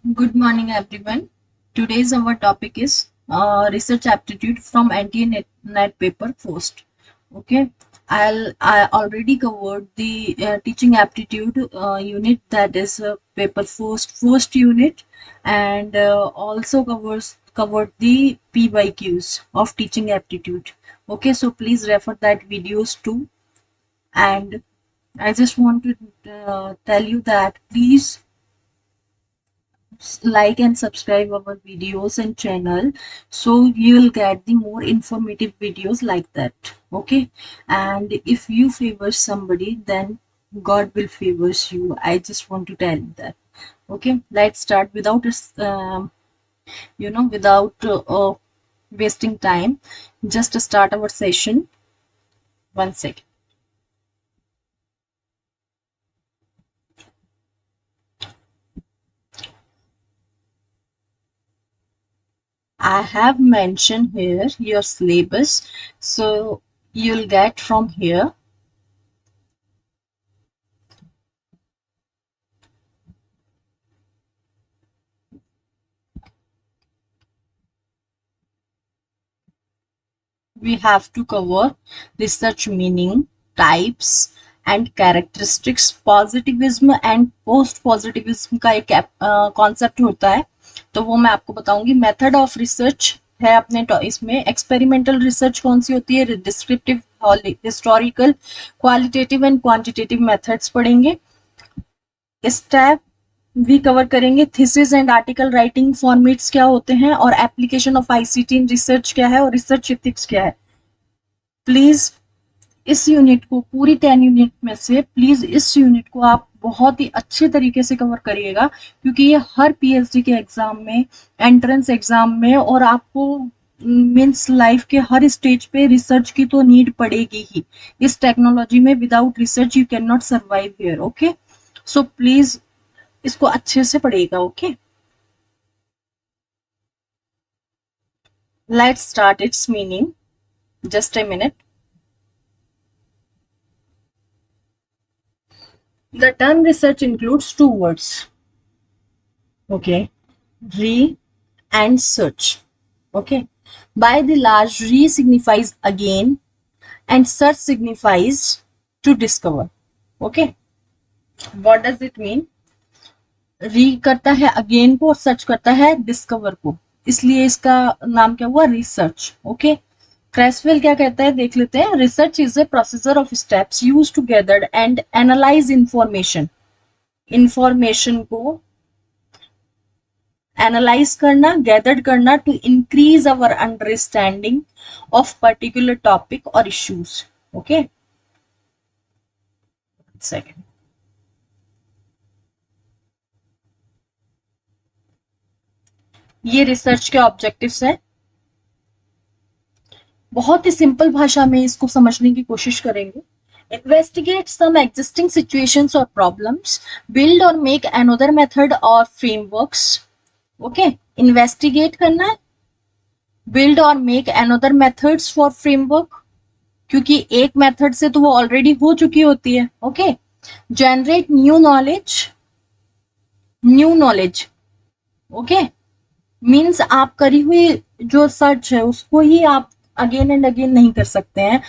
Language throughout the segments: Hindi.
Good morning, everyone. Today's our topic is research aptitude from anti-net paper first. Okay, I already covered the teaching aptitude unit, that is paper first unit, and also covered the PYQs of teaching aptitude. Okay, so please refer that videos too. And I just want to tell you that please like and subscribe our videos and channel, so you'll get the more informative videos like that. Okay, and if you favor somebody, then God will favors you. I just want to tell you that. Okay, let's start without wasting time. Just to start our session. One second. I have mentioned here your syllabus, so you'll get from here. We have to cover research meaning, types and characteristics, positivism and post positivism का एक कॉन्सेप्ट होता है, तो वो मैं आपको बताऊंगी. मेथड ऑफ रिसर्च है अपने इसमें. एक्सपेरिमेंटल रिसर्च कौन सी होती है? Descriptive, historical, qualitative and quantitative methods पढ़ेंगे. स्टेप भी कवर करेंगे. Thesis and article writing formats क्या होते हैं, और application of ICT in research क्या है, और रिसर्च एथिक्स क्या है. प्लीज इस यूनिट को, पूरी 10 यूनिट में से प्लीज इस यूनिट को आप बहुत ही अच्छे तरीके से कवर करिएगा, क्योंकि ये हर पीएचडी के एग्जाम में, एंट्रेंस एग्जाम में, और आपको मीन्स लाइफ के हर स्टेज पे रिसर्च की तो नीड पड़ेगी ही. इस टेक्नोलॉजी में without research you can not survive here. Okay, so please इसको अच्छे से पढ़िएगा. Okay, let's start it's meaning. Just a minute. The term research includes two words. Okay, re and search. Okay, by the large, re signifies again and search signifies to discover. Okay, what does it mean? री करता है अगेन को और सर्च करता है डिस्कवर को, इसलिए इसका नाम क्या हुआ? रिसर्च. ओके, क्रेसवेल क्या कहता है देख लेते हैं. Research is a procedure of steps use to gather and analyse information. Information को एनालाइज करना, गैदर्ड करना, to increase our understanding of particular topic और इश्यूज. Okay, second. ये रिसर्च के ऑब्जेक्टिव्स है. बहुत ही सिंपल भाषा में इसको समझने की कोशिश करेंगे. Investigate some existing situations or problems, build or make another method or frameworks. Okay, investigate करना है, build or make another methods for framework, क्योंकि एक मेथड से तो वो ऑलरेडी हो चुकी होती है. Okay, generate new knowledge. Okay, means आप करी हुई जो सर्च है उसको ही आप अगेन एंड अगेन नहीं कर सकते हैं.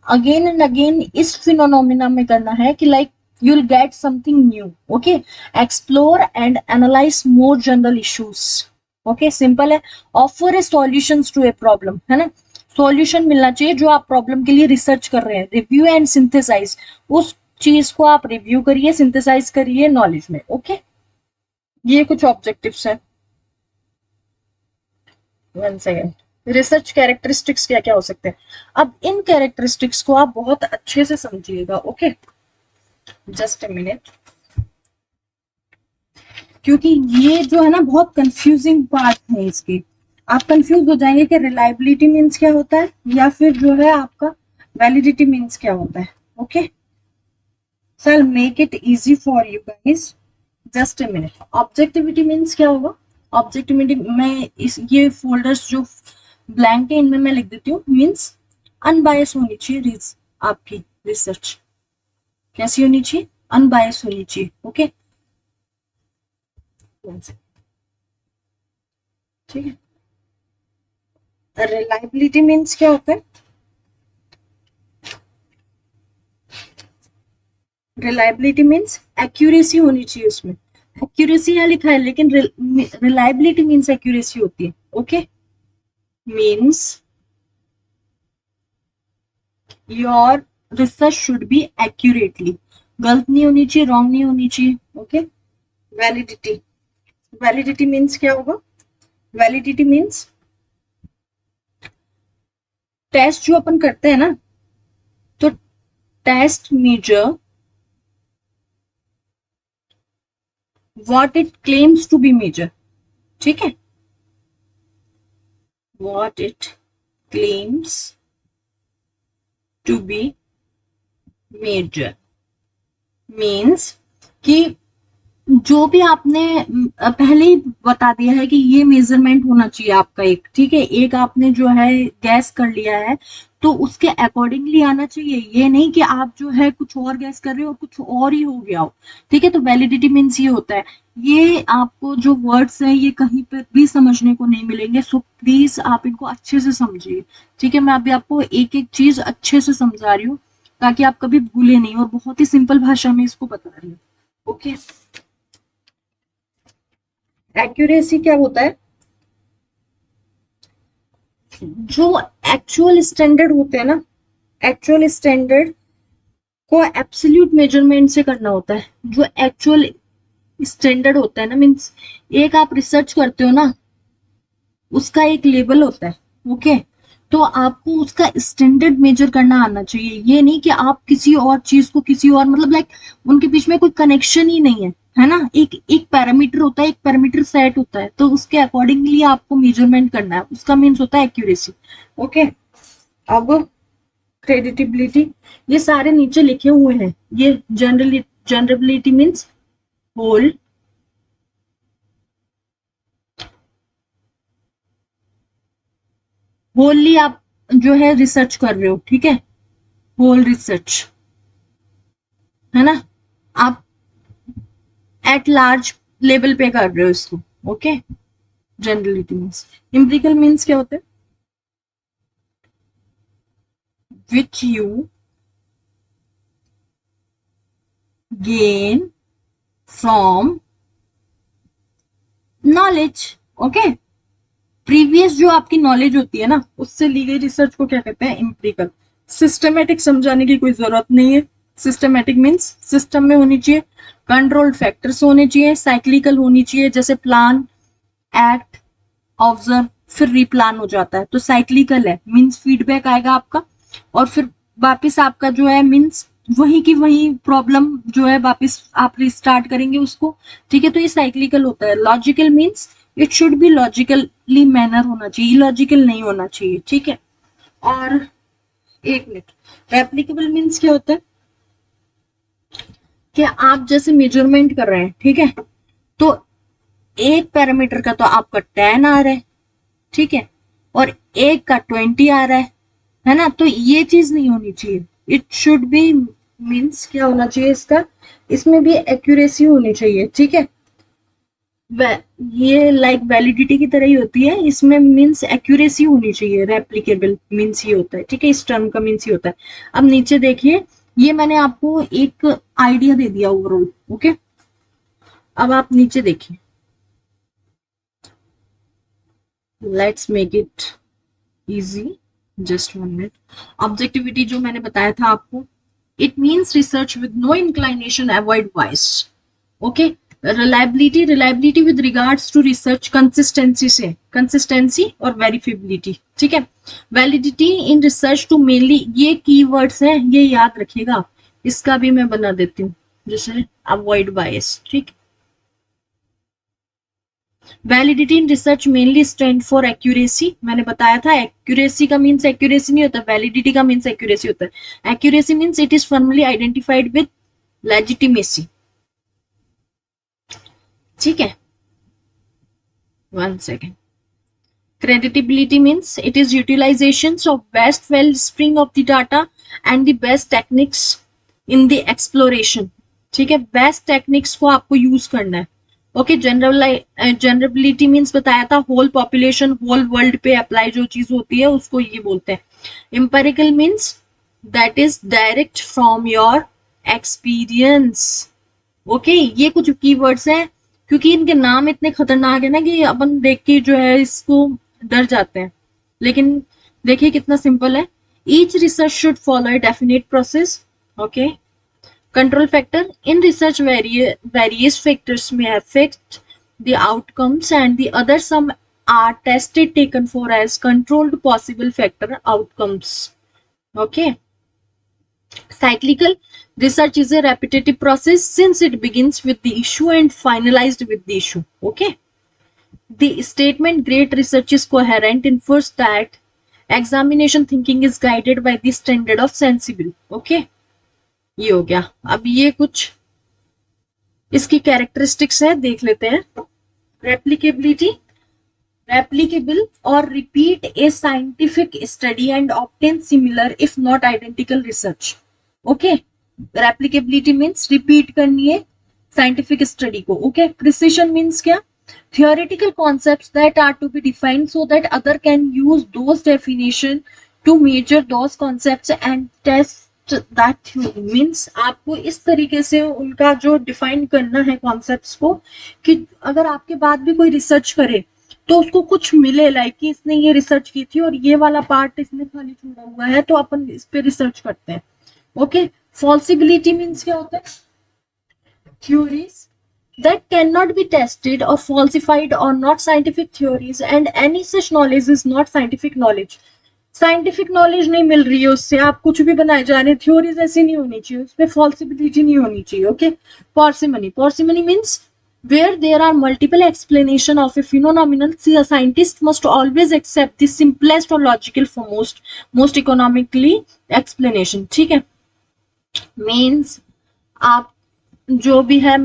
अगेन एंड अगेन इस फिनोमिना में करना है कि like you will get something new. Okay, explore and analyse more general issues. Okay, simple है. Offer a solutions to a problem, है ना. सॉल्यूशन मिलना चाहिए जो आप प्रॉब्लम के लिए रिसर्च कर रहे हैं. रिव्यू एंड सिंथेसाइज, उस चीज को आप रिव्यू करिए, सिंथेसाइज करिए नॉलेज में. ओके, ये कुछ ऑब्जेक्टिव्स है. One second. रिसर्च कैरेक्टरिस्टिक्स क्या क्या हो सकते हैं. अब इन कैरेक्टरिस्टिक्स को आप बहुत अच्छे से समझिएगा. ओके, जस्ट ए मिनट, क्योंकि ये जो है ना बहुत कंफ्यूजिंग पार्ट है इसके. आप कंफ्यूज हो जाएंगे कि रिलायबिलिटी मीन्स क्या होता है, या फिर जो है आपका वैलिडिटी मीन्स क्या होता है. Okay, so I make it easy for you guys. Just a minute. Objectivity means क्या होगा? ऑब्जेक्टिविटी में इस ये फोल्डर्स जो ब्लैंक है इनमें मैं लिख देती हूँ. मीन्स अनबायस होनी चाहिए आपकी रिसर्च. कैसी होनी चाहिए? अनबायस होनी चाहिए. ओके, ठीक है। रिलायबिलिटी मीन्स क्या होता है? रिलायबिलिटी मीन्स एक्यूरेसी होनी चाहिए उसमें। एक्यूरेसी यहाँ लिखा है, लेकिन रिलायबिलिटी मीन्स एक्यूरेसी होती है। Okay, means your research should be accurately, गलत नहीं होनी चाहिए, रॉन्ग नहीं होनी चाहिए। ओके। वैलिडिटी, वैलिडिटी मीन्स क्या होगा? वैलिडिटी मीन्स टेस्ट जो अपन करते हैं ना, तो test measure what it claims to be measure. ठीक है, what it claims to be measure means कि जो भी आपने पहले ही बता दिया है कि ये मेजरमेंट होना चाहिए आपका एक, ठीक है, एक आपने जो है गैस कर लिया है तो उसके अकॉर्डिंगली आना चाहिए, ये नहीं कि आप जो है कुछ और गैस कर रहे हो और कुछ और ही हो गया हो। ठीक है, तो वैलिडिटी मीन्स ये होता है। ये आपको जो वर्ड्स हैं ये कहीं पर भी समझने को नहीं मिलेंगे, सो प्लीज आप इनको अच्छे से समझिए। ठीक है, मैं अभी आपको एक एक चीज अच्छे से समझा रही हूँ ताकि आप कभी भूले नहीं, और बहुत ही सिंपल भाषा में इसको बता रही हूँ। ओके। एक्यूरेसी क्या होता है? जो एक्चुअल स्टैंडर्ड होते हैं ना, एक्चुअल स्टैंडर्ड को एब्सोल्यूट मेजरमेंट से करना होता है। जो एक्चुअल स्टैंडर्ड होता है ना, मीन्स एक आप रिसर्च करते हो ना, उसका एक लेवल होता है। ओके, तो आपको उसका स्टैंडर्ड मेजर करना आना चाहिए। ये नहीं कि आप किसी और चीज को किसी और, मतलब लाइक उनके बीच में कोई कनेक्शन ही नहीं है ना। एक एक पैरामीटर होता है, एक पैरामीटर सेट होता है, तो उसके अकॉर्डिंगली आपको मेजरमेंट करना है, उसका मीन्स होता है एक्यूरेसी। ओके। अब क्रेडिटेबिलिटी, ये सारे नीचे लिखे हुए हैं। ये जनरबिलिटी मीन्स होल, होलली आप जो है रिसर्च कर रहे हो, ठीक है, होल रिसर्च, है ना, आप एट लार्ज लेवल पे कर रहे हो इसको। Okay. Generality means, empirical means क्या होता है? Which you gain from knowledge. Okay, previous जो आपकी नॉलेज होती है ना, उससे ली गई रिसर्च को क्या कहते हैं? एम्पिरिकल। सिस्टमेटिक समझाने की कोई जरूरत नहीं है। सिस्टमेटिक मीन्स सिस्टम में होनी चाहिए, कंट्रोल्ड फैक्टर्स होने चाहिए, साइक्लिकल होनी चाहिए, जैसे प्लान, एक्ट, ऑब्जर्व, फिर रिप्लान हो जाता है, तो साइक्लिकल है, मीन्स फीडबैक आएगा आपका और फिर वापस आपका जो है मीन्स वही की वही प्रॉब्लम जो है वापस आप रिस्टार्ट करेंगे उसको। ठीक है, तो ये साइक्लिकल होता है। Logical means it should B logically manner होना चाहिए, इलॉजिकल नहीं होना चाहिए। ठीक है, और एक मिनट, रेप्लिकेबल मीन्स क्या होता है? कि आप जैसे मेजरमेंट कर रहे हैं, ठीक है, तो एक पैरामीटर का तो आपका 10 आ रहा है, ठीक है, और एक का 20 आ रहा है ना, तो ये चीज नहीं होनी चाहिए। इट शुड बी मीन्स क्या होना चाहिए इसका? इसमें भी एक्यूरेसी होनी चाहिए। ठीक है, ये लाइक वैलिडिटी की तरह ही होती है, इसमें मीन्स एक्यूरेसी होनी चाहिए। रेप्लिकेबल मीन्स ये होता है। ठीक है, इस टर्म का मीन्स ये होता है। अब नीचे देखिए, ये मैंने आपको एक आइडिया दे दिया ओवरऑल। ओके, अब आप नीचे देखिए, let's make it easy, just 1 minute. Objectivity जो मैंने बताया था आपको, it means research with no inclination, avoid bias. Okay. Reliability, reliability with regards to research, consistency से, कंसिस्टेंसी और वेरिफिबिलिटी। ठीक है, validity in research to mainly, ये कीवर्ड्स हैं, ये याद रखिएगा। इसका भी मैं बना देती हूँ, जैसे अवॉइड बायस। ठीक, validity in research mainly stand for accuracy, मैंने बताया था एक्यूरेसी का मीन्स एक्यूरेसी नहीं होता, वैलिडिटी का मीन्स एक्यूरेसी होता है। Accuracy means it is firmly identified with legitimacy. ठीक है, 1 second. Creditability means it is utilizations of best wellspring of the data and the best techniques in the exploration. ठीक है, बेस्ट टेक्निक्स को आपको यूज करना है ओके, जनरबिलिटी मीन्स बताया था होल पॉपुलेशन, होल वर्ल्ड पे अप्लाई जो चीज होती है उसको ये बोलते हैं. Empirical means that is direct from your experience. Okay, ये कुछ कीवर्ड्स हैं, क्योंकि इनके नाम इतने खतरनाक है ना कि अपन देख के जो है इसको डर जाते हैं, लेकिन देखिए कितना सिंपल है. Each research should follow a definite process. Okay, control factor in research various factors may affect the outcomes and the other some are tested taken for as controlled possible factor outcomes. Okay, cyclical research is a repetitive process since it begins with the issue and finalized with the issue. Okay, the statement great research is coherent infers that examination thinking is guided by the standard of sensible. Okay, ये हो गया. अब ये कुछ इसकी कैरेक्टरिस्टिक्स है, देख लेते हैं. Replicability, replicable or repeat a scientific study and obtain similar if not identical research. Okay, replicability means repeat करनी है scientific study को. Okay, precision means क्या? Theoretical concepts that are to be defined so that other can use those definition to measure those concepts and test that theory. means आपको इस तरीके से उनका जो डिफाइन करना है कॉन्सेप्ट्स को, कि अगर आपके बाद भी कोई रिसर्च करे तो उसको कुछ मिले, लाइक कि इसने ये रिसर्च की थी और ये वाला पार्ट इसने खाली छोड़ा हुआ है तो अपन इस पे रिसर्च करते हैं. ओके, फॉल्सिबिलिटी मीन्स क्या होता है? Theories that cannot be tested or falsified or not scientific theories and any such knowledge is not scientific knowledge. Scientific knowledge नहीं मिल रही है उससे, आप कुछ भी बनाए जा रहे हैं, थ्योरीज ऐसी नहीं होनी चाहिए, उसमें फॉल्सिबिलिटी नहीं होनी चाहिए. Okay, parsimony, parsimony means where there are multiple explanation of a phenomenon, a scientist must always accept the simplest or logical for most economically explanation. ठीक है, मीन्स आप जो भी है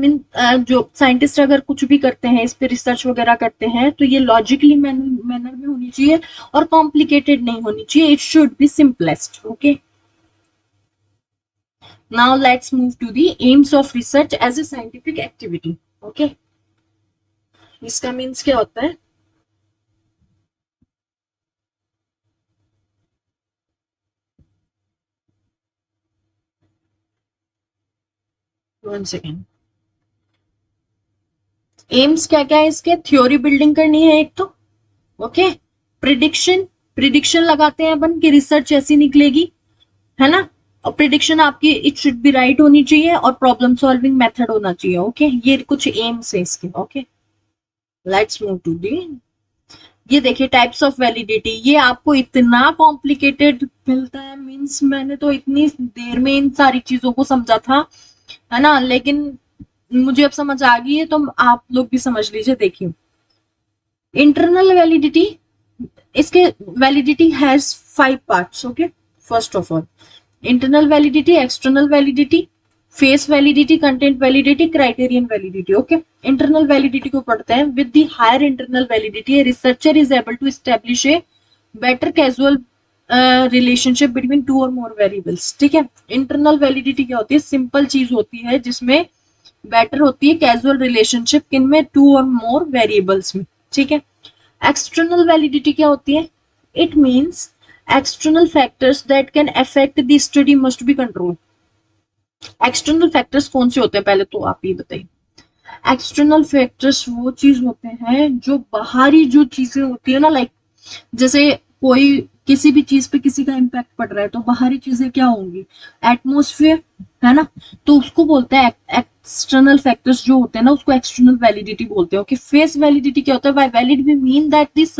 जो साइंटिस्ट अगर कुछ भी करते हैं, इस पे रिसर्च वगैरह करते हैं, तो ये लॉजिकली मैनर में होनी चाहिए और कॉम्प्लिकेटेड नहीं होनी चाहिए. It should be simplest. Okay, now let's move to the aims of research as a scientific activity. Okay, इसका मीन्स क्या होता है? One second. एम्स क्या क्या है इसके? थ्योरी बिल्डिंग करनी है एक तो. ओके, प्रिडिक्शन, प्रिडिक्शन लगाते हैं अपन कि रिसर्च ऐसी निकलेगी, है ना, और प्रिडिक्शन आपकी इट शुड बी राइट होनी चाहिए और प्रॉब्लम सॉल्विंग मेथड होना चाहिए. ओके, ये कुछ एम्स है इसके. Okay, let's move to the. ये देखिए टाइप्स ऑफ वैलिडिटी, ये आपको इतना कॉम्प्लिकेटेड मिलता है, मींस मैंने तो इतनी देर में इन सारी चीजों को समझा था, है ना, लेकिन मुझे अब समझ आ गई है, तो आप लोग भी समझ लीजिए. देखिए, इंटरनल वैलिडिटी, इसके validity has 5 parts. Okay, first of all internal validity, external validity, face validity, content validity, criterion validity. Okay, internal validity को पढ़ते हैं. With the higher internal validity researcher is able to establish a better casual relationship between 2 और मोर वेरिएबल्स. ठीक है, इंटरनल वैलिडिटी क्या होती है? सिंपल चीज होती है जिसमें बेटर होती है कैजुअल रिलेशनशिप किनमें? 2 और मोर वेरिएबल्स में. ठीक है, एक्सटर्नल वैलिडिटी क्या होती है? It means external factors that can affect the study must be controlled. External factors कौन से होते हैं पहले तो आप ही बताइए. एक्सटर्नल फैक्टर्स वो चीज होते हैं जो बाहरी जो चीजें होती है ना, लाइक जैसे कोई किसी भी चीज पे किसी का इम्पैक्ट पड़ रहा है तो बाहरी चीजें क्या होंगी? एटमोस्फेयर, है ना, तो उसको बोलते हैं एक्सटर्नल फैक्टर्स जो होते हैं ना, उसको एक्सटर्नल वैलिडिटी बोलते हैं. ओके, फेस वैलिडिटी क्या होता है? By valid we mean that this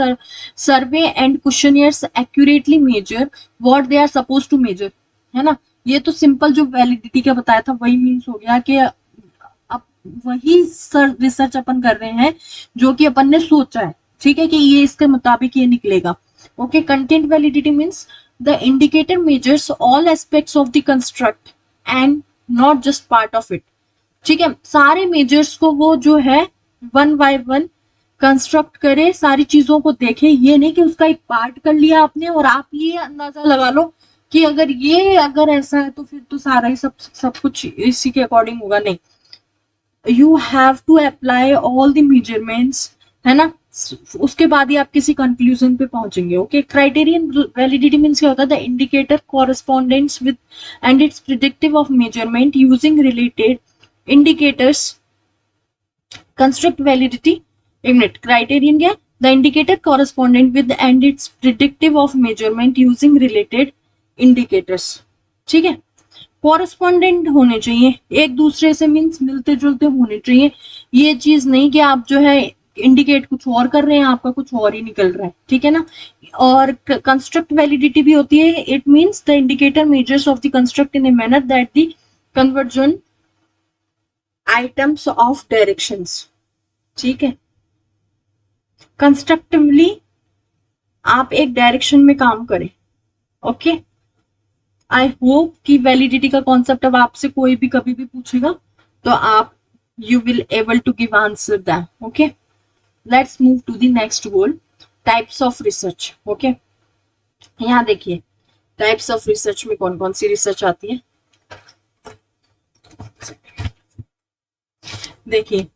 survey and questionnaires accurately measure what they are suppose to measure, है ना. ये तो सिंपल जो वैलिडिटी का बताया था वही मीन्स हो गया कि अब वही रिसर्च अपन कर रहे हैं जो कि अपन ने सोचा है. ठीक है, कि ये इसके मुताबिक ये निकलेगा. Okay, content validity means the indicator measures all aspects of the construct and not just part of it. ठीक है, सारे मेजर्स को वो जो है वन बाय वन कंस्ट्रक्ट करे, सारी चीजों को देखे, ये नहीं कि उसका एक पार्ट कर लिया आपने और आप ये अंदाजा लगा लो कि अगर ऐसा है तो फिर तो सारा ही सब कुछ इसी के अकॉर्डिंग होगा. नहीं, you have to apply all the measurements, है ना, उसके बाद ही आप किसी कंक्लूजन पे पहुंचेंगे। ओके, क्राइटेरियन वैलिडिटी मीन्स क्या होता है, the indicator correspondence with and it's predictive of measurement using related indicators construct validity. एक मिनट, क्राइटेरियन क्या है, the indicator correspondent with and it's predictive of measurement using related indicators. ठीक है, कॉरेस्पॉन्डेंट होने चाहिए एक दूसरे से, मीन्स मिलते जुलते होने चाहिए। ये चीज नहीं कि आप जो है इंडिकेट कुछ और कर रहे हैं, आपका कुछ और ही निकल रहा है। ठीक है ना। और कंस्ट्रक्ट वैलिडिटी भी होती है, it means the indicator measures of the construct in a manner that the conversion items of directions. ठीक है, कंस्ट्रक्टिवली आप एक डायरेक्शन में काम करें। ओके, आई होप कि वैलिडिटी का कॉन्सेप्ट अब आपसे कोई भी कभी भी पूछेगा तो आप you will able to give answer that. Okay, let's move to the next goal, types of research. Okay, यहाँ देखिए टाइप्स ऑफ रिसर्च में कौन कौन सी रिसर्च आती है। देखिए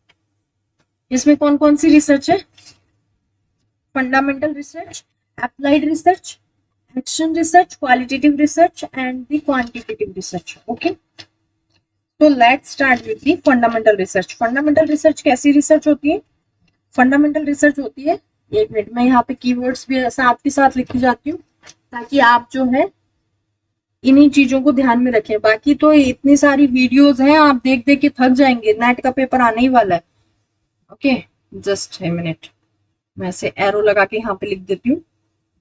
इसमें कौन कौन सी रिसर्च है, fundamental research, applied research, action research, qualitative research and the quantitative research. Okay, तो let's start with the fundamental research. Fundamental research कैसी रिसर्च होती है, फंडामेंटल रिसर्च होती है, एक मिनट मैं यहाँ पे कीवर्ड्स भी साथ के साथ लिखती जाती हूँ ताकि आप जो है इन्हीं चीजों को ध्यान में रखें। बाकी तो इतनी सारी वीडियोस हैं, आप देख देख के थक जाएंगे, नेट का पेपर आने ही वाला है। ओके, जस्ट ए मिनट, मैं से एरो लगा के यहाँ पे लिख देती हूँ।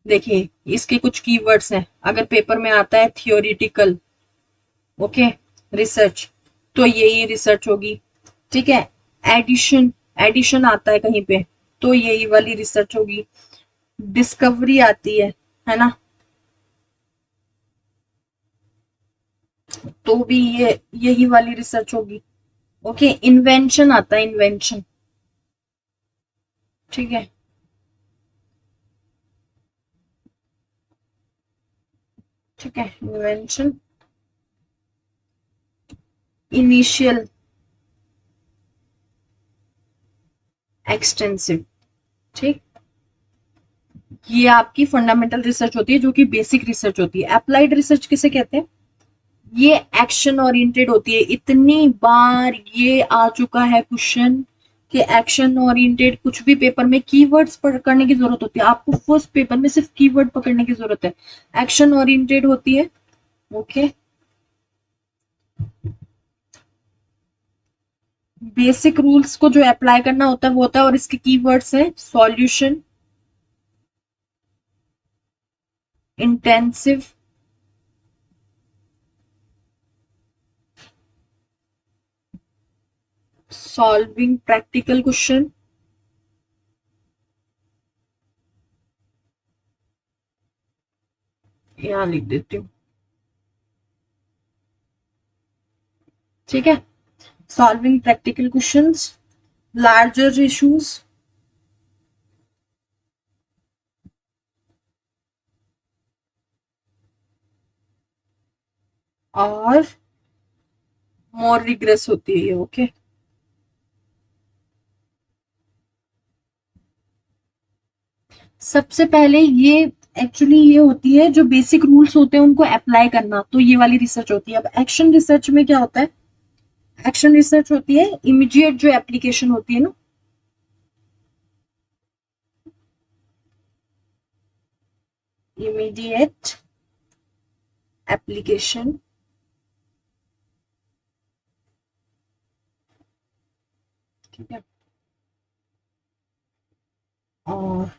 देखिए इसके कुछ कीवर्ड्स हैं, अगर पेपर में आता है थियोरिटिकल ओके रिसर्च तो यही रिसर्च होगी। ठीक है, एडिशन, एडिशन आता है कहीं पे तो यही वाली रिसर्च होगी। डिस्कवरी आती है ना, तो भी ये यही वाली रिसर्च होगी। ओके, इन्वेंशन आता है, इन्वेंशन। ठीक है, ठीक है, इन्वेंशन, इनिशियल, एक्सटेंसिव। ठीक, ये आपकी फंडामेंटल रिसर्च होती है जो कि बेसिक रिसर्च होती है। अप्लाइड रिसर्च किसे कहते हैं, ये एक्शन ओरिएंटेड होती है। इतनी बार ये आ चुका है क्वेश्चन कि एक्शन ओरिएंटेड कुछ भी पेपर में कीवर्ड्स पकड़ने की जरूरत होती है, आपको फर्स्ट पेपर में सिर्फ कीवर्ड पकड़ने की जरूरत है। एक्शन ओरिएंटेड होती है। ओके, बेसिक रूल्स को जो अप्लाई करना होता है वो होता है, और इसके कीवर्ड्स है solution, intensive, solving practical question, यहाँ लिख देती हूँ। ठीक है, solving practical questions, larger issues, और मोर रिग्रेस होती है ये। ओके, सबसे पहले ये एक्चुअली ये होती है जो बेसिक रूल्स होते हैं उनको अप्लाई करना, तो ये वाली रिसर्च होती है। अब एक्शन रिसर्च में क्या होता है, एक्शन रिसर्च होती है इमीडिएट जो एप्लीकेशन होती है ना, इमीडिएट एप्लीकेशन। ठीक है, और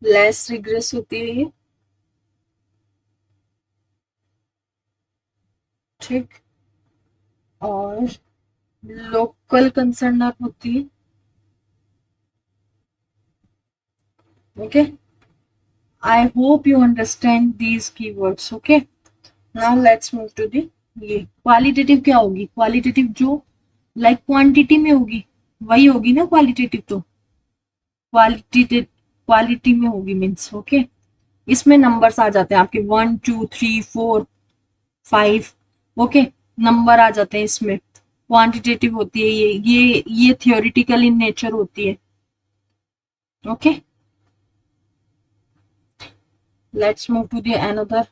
लेस रिग्रेस होती है ये। ठीक, और लोकल कंसर्नर होती है। Okay, I hope you understand these keywords. Okay, now let's move to the, ये क्वालिटेटिव क्या होगी, क्वालिटेटिव जो लाइक क्वांटिटी में होगी वही होगी ना क्वालिटेटिव, तो क्वालिटेटिव क्वालिटी में होगी मीन्स। ओके, इसमें नंबर्स आ जाते हैं आपके 1 2 3 4 5। ओके, नंबर आ जाते हैं इसमें। क्वांटिटेटिव होती है, ये थियोरिटिकल इन नेचर होती है। Okay, let's move to the another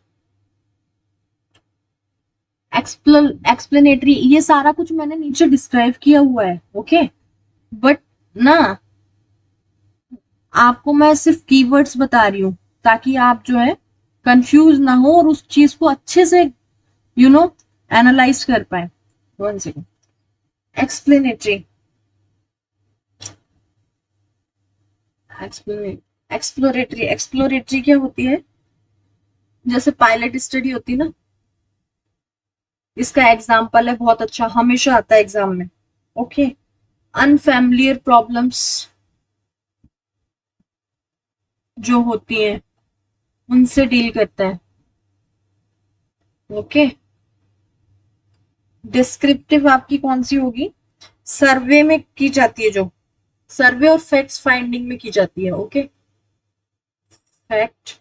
explanatory. ये सारा कुछ मैंने नीचे डिस्क्राइब किया हुआ है। ओके, बट ना आपको मैं सिर्फ कीवर्ड्स बता रही हूँ ताकि आप जो है कंफ्यूज ना हो और उस चीज को अच्छे से एनालाइज कर पाए। One second. एक्सप्लेनेटरी, एक्सप्लोरेटरी क्या होती है? जैसे पायलट स्टडी होती है ना, इसका एग्जाम्पल है, बहुत अच्छा, हमेशा आता है एग्जाम में। ओके, अनफैमिलियर प्रॉब्लम्स जो होती हैं उनसे डील करता है। ओके, डिस्क्रिप्टिव आपकी कौन सी होगी? सर्वे में की जाती है, जो सर्वे और फैक्ट्स फाइंडिंग में की जाती है। Okay, fact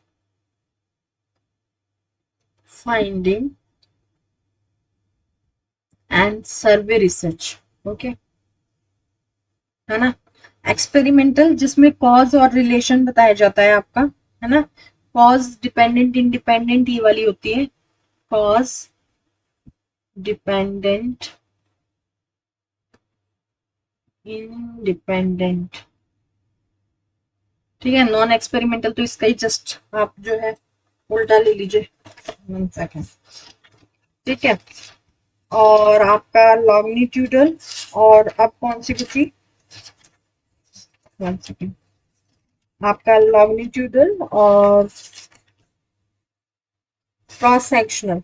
finding and survey research. Okay, है ना। एक्सपेरिमेंटल, जिसमें कॉज और रिलेशन बताया जाता है आपका, है ना। कॉज डिपेंडेंट इंडिपेंडेंट ये वाली होती है, कॉज डिपेंडेंट इंडिपेंडेंट। ठीक है, नॉन एक्सपेरिमेंटल तो इसका ही जस्ट आप जो है उल्टा ले लीजिए। 1 सेकेंड। ठीक है, और आपका लॉन्गिट्यूडल, और अब कौन सी बची? 1 सेकेंड। आपका लॉन्गिट्यूडल और क्रॉस सेक्शनल,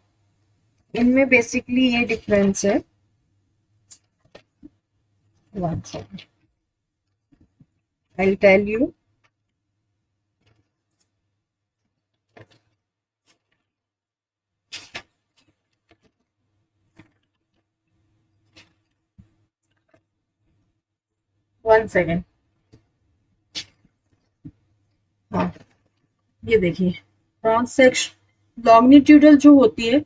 इनमें बेसिकली ये डिफरेंस है। 1 second, I tell you. One second. हाँ, ये देखिए, क्रॉस सेक्शन लॉन्गिट्यूडल जो होती है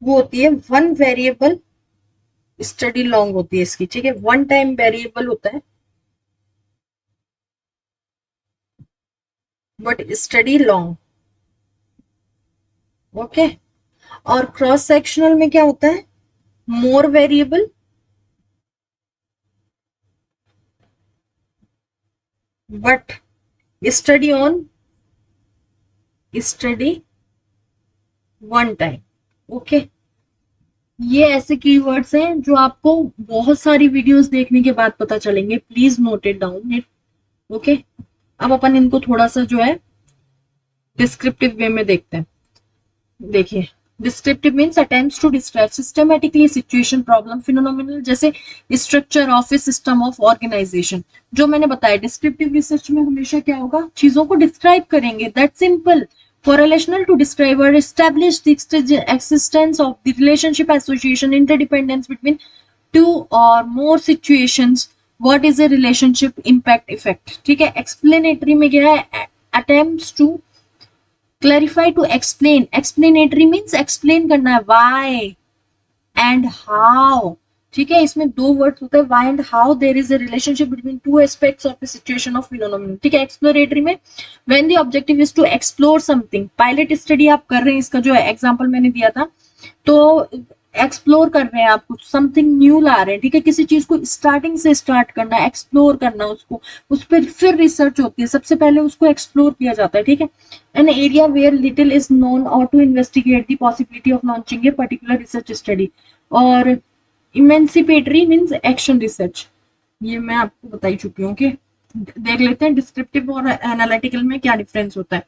वो होती है वन वेरिएबल स्टडी लॉन्ग होती है इसकी। ठीक है, वन टाइम वेरिएबल होता है बट स्टडी लॉन्ग। ओके, और क्रॉस सेक्शनल में क्या होता है? More variable but study on study one time. Okay, ये ऐसे कीवर्ड्स हैं जो आपको बहुत सारी वीडियोस देखने के बाद पता चलेंगे। Please note it down it. Okay, अब अपन इनको थोड़ा सा जो है डिस्क्रिप्टिव वे में देखते हैं। देखिए, descriptive means attempts to describe systematically situation, problem, phenomenal, जैसे structure of a system of organisation. जो मैंने बताया, डिस्क्रिप्टिव रिसर्च में हमेशा क्या होगा? चीजों को डिस्क्राइब करेंगे, that simple. Correlational, to describe or establish the existence of the relationship, association, interdependence between two or more situations. What is a relationship? Impact, effect. ठीक है, explanatory में क्या है? Attempts to clarify, to explain. Explanatory means explain करना है, why and how। ठीक है, इसमें दो वर्ड्स होते हैं, why and how। there is a relationship between two aspects of the situation of phenomenon। ठीक है, एक्सप्लोरेटरी में when the objective is to explore something। Pilot study आप कर रहे हैं, इसका जो है एग्जांपल मैंने दिया था, तो एक्सप्लोर कर रहे हैं आप, कुछ समथिंग न्यू ला रहे हैं। ठीक है, किसी चीज को स्टार्टिंग से स्टार्ट करना, एक्सप्लोर करना उसको, उस पर फिर रिसर्च होती है, सबसे पहले उसको एक्सप्लोर किया जाता है। ठीक है, an area where little is known और to investigate the possibility of launching a particular research study. और इमेंसिपेटरी मीन्स एक्शन रिसर्च, ये मैं आपको बता ही चुकी हूँ। कि देख लेते हैं डिस्क्रिप्टिव और एनालिटिकल में क्या डिफरेंस होता है।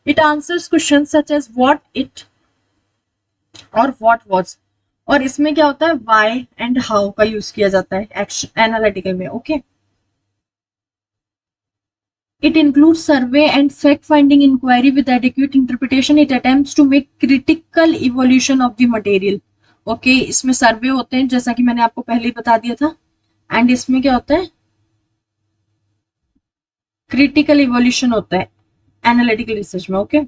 It answers question such as what it और व्हाट वाज, और इसमें क्या होता है? व्हाई एंड हाउ का यूज किया जाता है एक्शन एनालिटिकल में। ओके, it includes survey and fact finding inquiry with adequate interpretation. It attempts to make critical evaluation of the material. Okay, इसमें सर्वे होते हैं जैसा कि मैंने आपको पहले ही बता दिया था, एंड इसमें क्या होता है? क्रिटिकल इवोल्यूशन होता है एनालिटिकल रिसर्च में। Okay,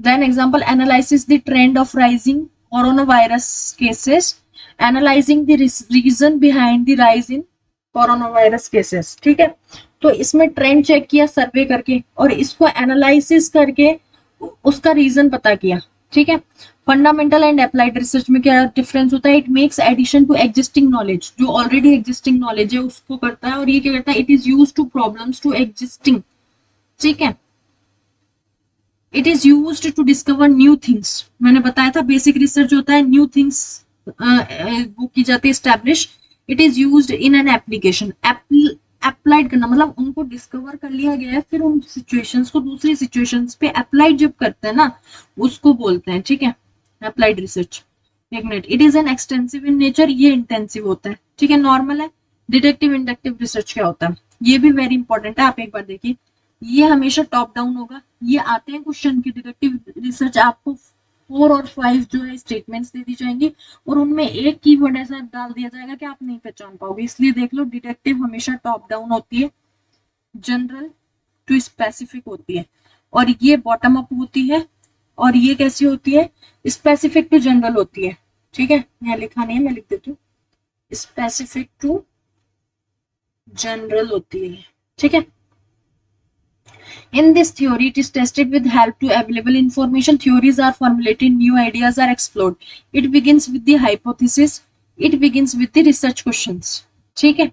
then example, analysis the trend of rising coronavirus cases analysing the reason behind the rise in coronavirus cases, ठीक है। तो इसमें ट्रेंड चेक किया सर्वे करके और इसको एनालिसिस करके उसका रीजन पता किया, ठीक है। फंडामेंटल एंड अप्लाइड रिसर्च में क्या डिफरेंस होता है, it makes addition to existing knowledge, जो ऑलरेडी एग्जिस्टिंग नॉलेज है उसको करता है, और ये क्या करता है, it is use to problems to existing, ठीक है। It is use to discover new things, मैंने बताया था बेसिक रिसर्च होता है न्यू थिंग्स वो की जाती है establish. It is use in an application, applied करना मतलब उनको डिस्कवर कर लिया गया है, फिर उन सिचुएशंस को दूसरी सिचुएशंस पे अप्लाइड जब करते हैं ना उसको बोलते हैं, ठीक है, अप्लाइड रिसर्च। एक minute, it is an extensive in nature, ये इंटेंसिव होता है, ठीक है। नॉर्मल है। डिटेक्टिव इंडक्टिव रिसर्च क्या होता है, ये भी वेरी इंपॉर्टेंट है, आप एक बार देखिए। ये हमेशा टॉप डाउन होगा, ये आते हैं क्वेश्चन की डिटेक्टिव रिसर्च, आपको 4 और 5 जो है स्टेटमेंट्स दे दी जाएंगी और उनमें एक कीवर्ड ऐसा डाल दिया जाएगा कि आप नहीं पहचान पाओगे, इसलिए देख लो डिटेक्टिव हमेशा टॉप डाउन होती है, जनरल टू स्पेसिफिक होती है, और ये बॉटम अप होती है, और ये कैसी होती है, स्पेसिफिक टू जनरल होती है, ठीक है। यहाँ लिखा नहीं है, मैं लिख देती हूँ, स्पेसिफिक टू जनरल होती है, ठीक है। In this theory, it is tested with help to available information. Theories are formulated, new ideas are explored. It begins with the hypothesis. It begins with the research questions. ठीक है।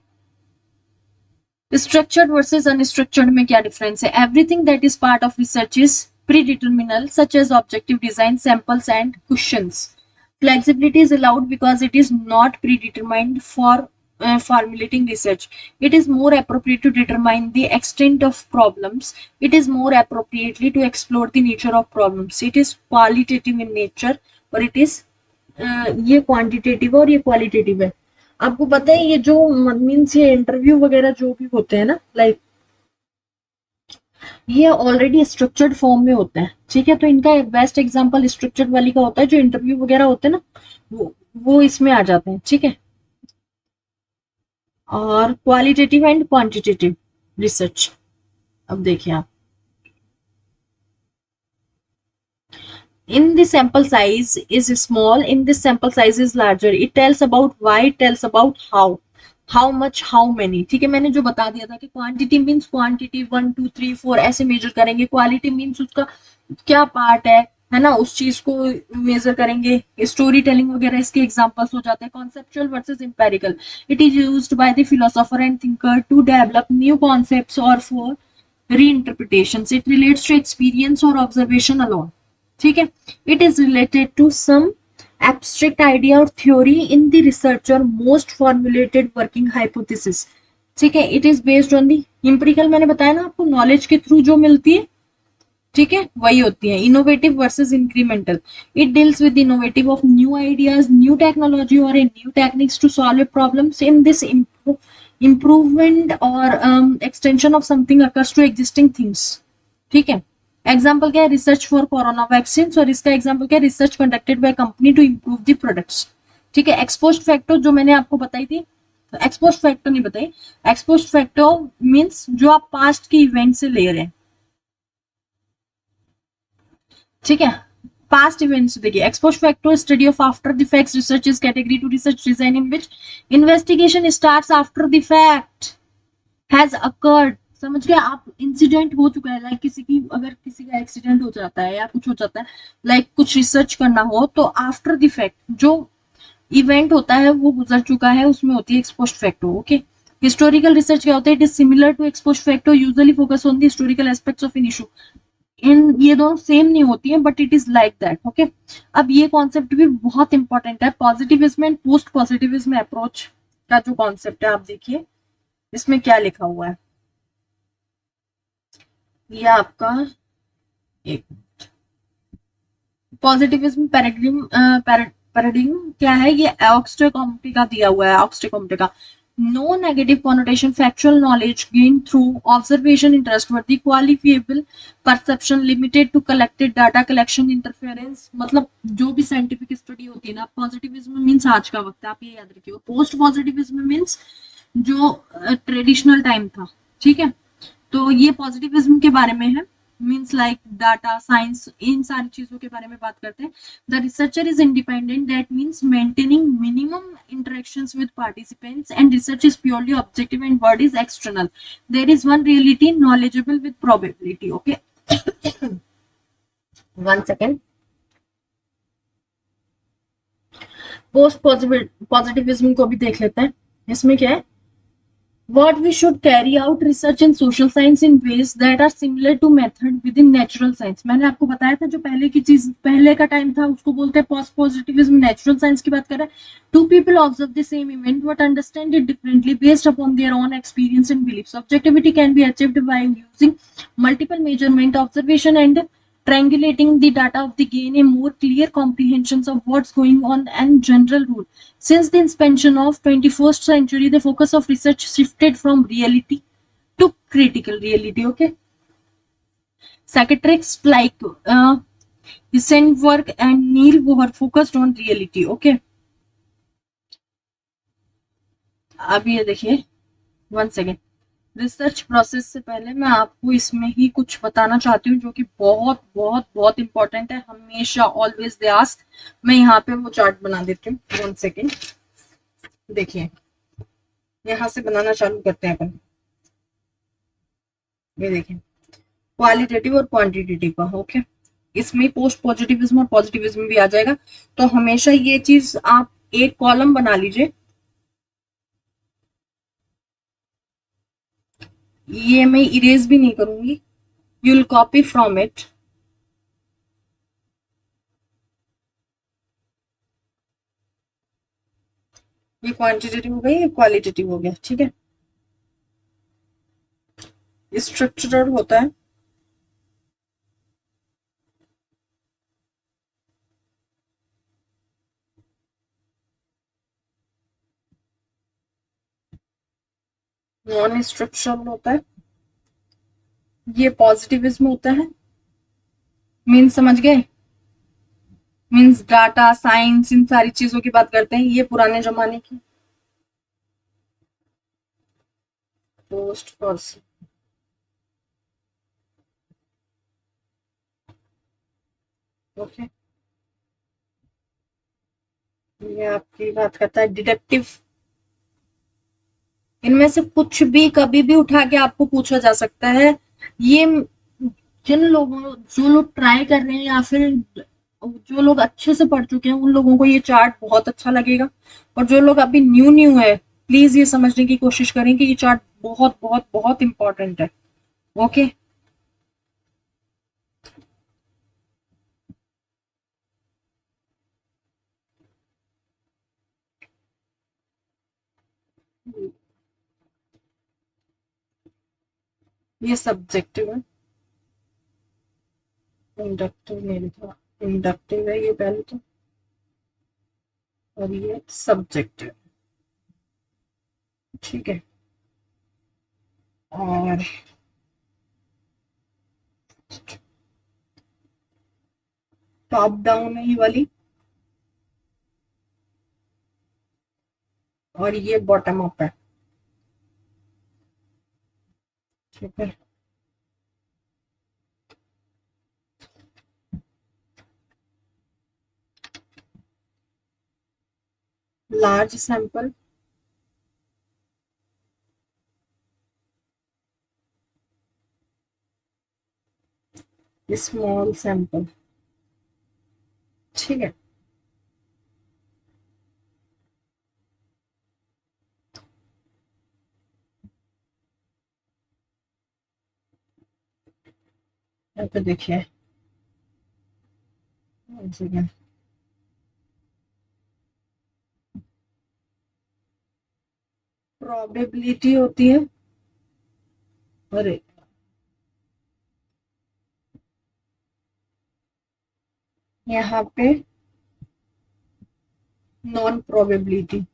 Structured versus unstructured में क्या difference है? Everything that is part of research is predeterminal, such as objective design, samples, and questions. Flexibility is allowed because it is not predetermined for formulating research. It is more appropriate to determine the extent of problems. It is more appropriately to explore the nature of problems. It is qualitative in nature और it is ये क्वांटिटेटिव और ये क्वालिटेटिव है। आपको पता है ये जो मीन्स ये इंटरव्यू वगैरह जो भी होते हैं ना, लाइक ये ऑलरेडी स्ट्रक्चर्ड फॉर्म में होता है, ठीक है। तो इनका बेस्ट एग्जांपल स्ट्रक्चर्ड वाली का होता है, जो इंटरव्यू वगैरह होते हैं ना वो इसमें आ जाते हैं, ठीक है। और क्वालिटेटिव एंड क्वांटिटेटिव रिसर्च, अब देखिए आप, in the sample size is small, in this sample size is larger, it tells about why, it tells about how much, how many, ठीक है। मैंने जो बता दिया था कि क्वांटिटी मीन्स क्वांटिटी 1 2 3 4 ऐसे मेजर करेंगे, क्वालिटी मीन्स उसका क्या पार्ट है ना, उस चीज को मेजर करेंगे। स्टोरी टेलिंग वगैरह इसके एग्जांपल्स हो जाते हैं। Conceptual versus empirical, it is used by the philosopher and thinker to develop new concepts और for reinterpretations. It relates to experience or observation alone, ठीक है। It is related to some abstract idea or theory in the researcher most formulated working hypothesis, ठीक है। It is based on the empirical, मैंने बताया ना आपको, नॉलेज के थ्रू जो मिलती है, ठीक है, वही होती है। Innovative versus incremental, it deals with innovative of new ideas, new technology और new techniques to solve problems. In this improvement or extension of something occurs to existing things, ठीक है। एग्जाम्पल क्या है, रिसर्च फॉर कोरोना वैक्सीन, और इसका एग्जाम्पल क्या है, research conducted by company to improve the products, ठीक है। एक्सपोज्ड फैक्टर जो मैंने आपको बताई थी, एक्सपोज्ड फैक्टर नहीं बताई, एक्सपोज्ड फैक्टर मीन्स जो आप पास्ट के इवेंट से ले रहे हैं, ठीक है। past events देखिए, exposed factor study of after the facts research is category to research design in which investigation starts after the fact has occurred, समझ गए आप। इंसिडेंट हो चुका है, लाइक किसी की अगर किसी का एक्सीडेंट हो जाता है या कुछ हो जाता है, लाइक कुछ रिसर्च करना हो, तो आफ्टर द फैक्ट जो इवेंट होता है वो गुजर चुका है, उसमें होती है exposed factor, okay. Historical research क्या होता है, it is similar to exposed factor, usually focus on the historical aspects of an issue. इन ये दोनों सेम नहीं होती है, but it is like that, okay. अब ये कॉन्सेप्ट भी बहुत इंपॉर्टेंट है, positivism and post positivism approach का जो कॉन्सेप्ट है, आप देखिए इसमें क्या लिखा हुआ है। ये आपका एक पॉजिटिविज्म पैराडिग्म क्या है, ये ऑक्सटे कॉम्टे का दिया हुआ है, ऑक्सटे कॉम्टे का। No negative connotation, factual knowledge gained through observation, trustworthy, qualifiable perception, limited to collected data collection, interference, मतलब जो भी साइंटिफिक स्टडी होती है ना। पॉजिटिविज्म मीन्स आज का वक्त है, आप ये याद रखिए। पोस्ट पॉजिटिविज्म मीन्स जो ट्रेडिशनल टाइम था, ठीक है। तो ये पॉजिटिविज्म के बारे में है। मीन्स लाइक डाटा साइंस, इन सारी चीजों के बारे में बात करते हैं. The researcher is independent, that means maintaining minimum interactions with participants, and research is purely objective and word is external. There is one reality knowledgeable with probability. Okay. One second. Post positivism को भी देख लेते हैं. इसमें क्या है, what we should carry out research in social science in ways that are similar to method within natural science. मैंने आपको बताया था जो पहले की चीज, पहले का टाइम था, उसको बोलते हैं पोस्ट पॉजिटिविज्म. नेचुरल साइंस की बात कर रहा है. Two people observe the same event but understand it differently based upon their own experience and beliefs. Objectivity can be achieved by using multiple measurement, observation and triangulating the data of the gain a more clear comprehension of what's going on and general rule. Since the invention of 21st century, the focus of research shifted from reality to critical reality. Okay. Psychiatrists like Heisenberg and Neil were focused on reality. Okay. अब ये देखिए, वन सेकेंड. रिसर्च प्रोसेस से पहले मैं आपको इसमें ही कुछ बताना चाहती हूँ जो कि बहुत बहुत बहुत इंपॉर्टेंट है. हमेशा ऑलवेज दे आस्क. मैं यहाँ पे वो चार्ट बना देती हूँ. One second. देखिए, यहाँ से बनाना चालू करते हैं अपन. ये देखिए, क्वालिटेटिव और क्वांटिटेटिव का. ओके. इसमें पोस्ट पॉजिटिविज्म और पॉजिटिविज्म भी आ जाएगा. तो हमेशा ये चीज आप एक कॉलम बना लीजिए. ये मैं इरेज भी नहीं करूंगी. You will copy from it. ये क्वांटिटेटिव हो गई, ये क्वालिटेटिव हो गया. ठीक है. स्ट्रक्चरल होता है. नॉन स्ट्रक्चरल होता है. ये पॉजिटिविज्म होता है. मीन्स समझ गए. मीन्स डाटा साइंस इन सारी चीजों की बात करते हैं. ये पुराने जमाने की. Post positive. ओके. ये आपकी बात करता है डिडक्टिव. इनमें से कुछ भी कभी भी उठा के आपको पूछा जा सकता है. ये जिन लोगों, जो लोग ट्राई कर रहे हैं या फिर जो लोग अच्छे से पढ़ चुके हैं, उन लोगों को ये चार्ट बहुत अच्छा लगेगा. और जो लोग अभी न्यू न्यू है, प्लीज ये समझने की कोशिश करें कि ये चार्ट बहुत बहुत बहुत इंपॉर्टेंट है. ओके. ये सब्जेक्टिव है. इंडक्टिव नहीं लिखा. इंडक्टिव है ये पहले तो, और ये सब्जेक्टिव. ठीक है. और टॉप डाउन है ये वाली, और ये बॉटम अप है. ठीक है. Large sample, small sample. ठीक है. यहाँ पे देखिए, प्रोबेबिलिटी होती है. अरे, यहाँ पे नॉन प्रोबेबिलिटी.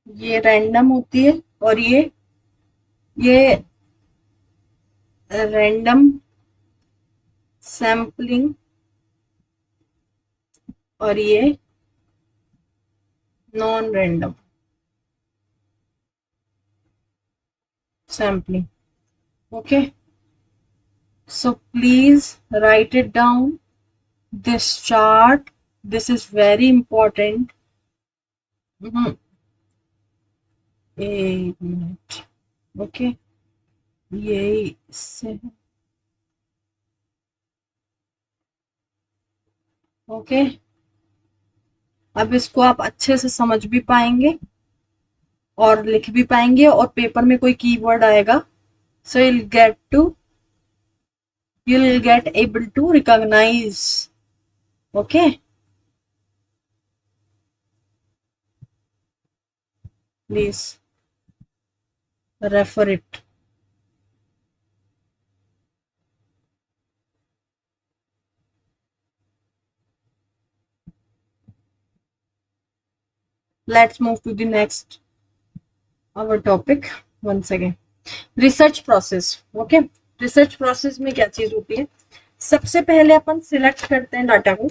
ये रैंडम होती है, और ये रैंडम सैम्पलिंग, और ये non random. sampling. Okay, so please write it down, this chart. This is very important. एक मिनट. ओके, यही से. ओके, अब इसको आप अच्छे से समझ भी पाएंगे और लिख भी पाएंगे, और पेपर में कोई कीवर्ड आएगा, so you'll get able to recognize. Okay, please refer it. Let's move to the next our topic once again. Research process. Okay, research process में क्या चीज होती है? सबसे पहले अपन सिलेक्ट करते हैं डाटा को.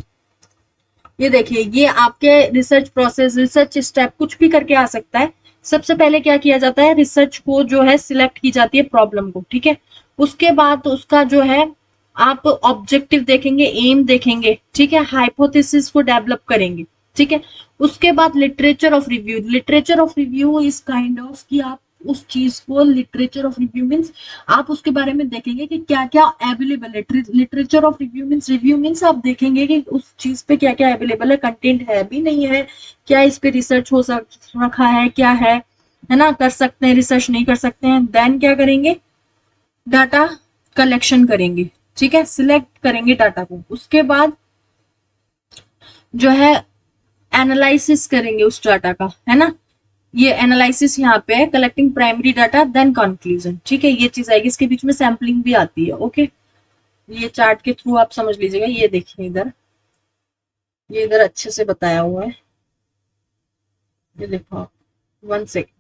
ये देखिए, ये आपके रिसर्च प्रोसेस, रिसर्च स्टेप कुछ भी करके आ सकता है. सबसे पहले क्या किया जाता है, रिसर्च को जो है सिलेक्ट की जाती है, प्रॉब्लम को. ठीक है, उसके बाद उसका जो है आप ऑब्जेक्टिव देखेंगे, एम देखेंगे. ठीक है, हाइपोथेसिस को डेवलप करेंगे. ठीक है, उसके बाद literature of review. Literature of review is kind of कि आप उस चीज को, लिटरेचर ऑफ रिव्यू मीन्स आप उसके बारे में देखेंगे कि क्या क्या अवेलेबल है. Literature of review means, review means आप देखेंगे कि उस चीज पे क्या क्या अवेलेबल है, कंटेंट है भी नहीं है, क्या इस पे रिसर्च हो रखा है, क्या है ना, कर सकते हैं रिसर्च, नहीं कर सकते हैं. देन क्या करेंगे, डाटा कलेक्शन करेंगे. ठीक है, सिलेक्ट करेंगे डाटा को. उसके बाद जो है एनालिसिस करेंगे उस डाटा का, है ना. ये एनालिसिस यहाँ पे है, collecting primary data then conclusion. ठीक है, ये चीज आएगी, इसके बीच में सैम्पलिंग भी आती है. ओके, ये चार्ट के थ्रू आप समझ लीजिएगा. ये देखिए इधर, ये इधर अच्छे से बताया हुआ है. ये देखो, one second.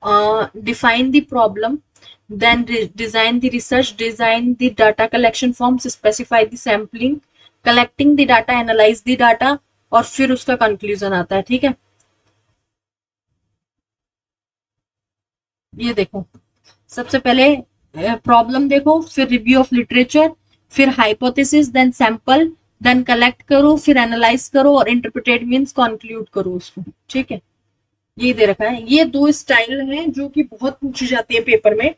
define the problem, then design the research, design the data collection forms, specify the sampling, collecting the data, analyze the data, और फिर उसका कंक्लूजन आता है. ठीक है, ये देखो, सबसे पहले प्रॉब्लम देखो, फिर रिव्यू ऑफ लिटरेचर, फिर hypothesis, then sample, then collect करो, फिर एनालाइज करो, और इंटरप्रिटेट मीन्स कंक्लूड करो उसको. ठीक है, ये दे रखा है. ये दो स्टाइल हैं जो कि बहुत पूछी जाती है पेपर में.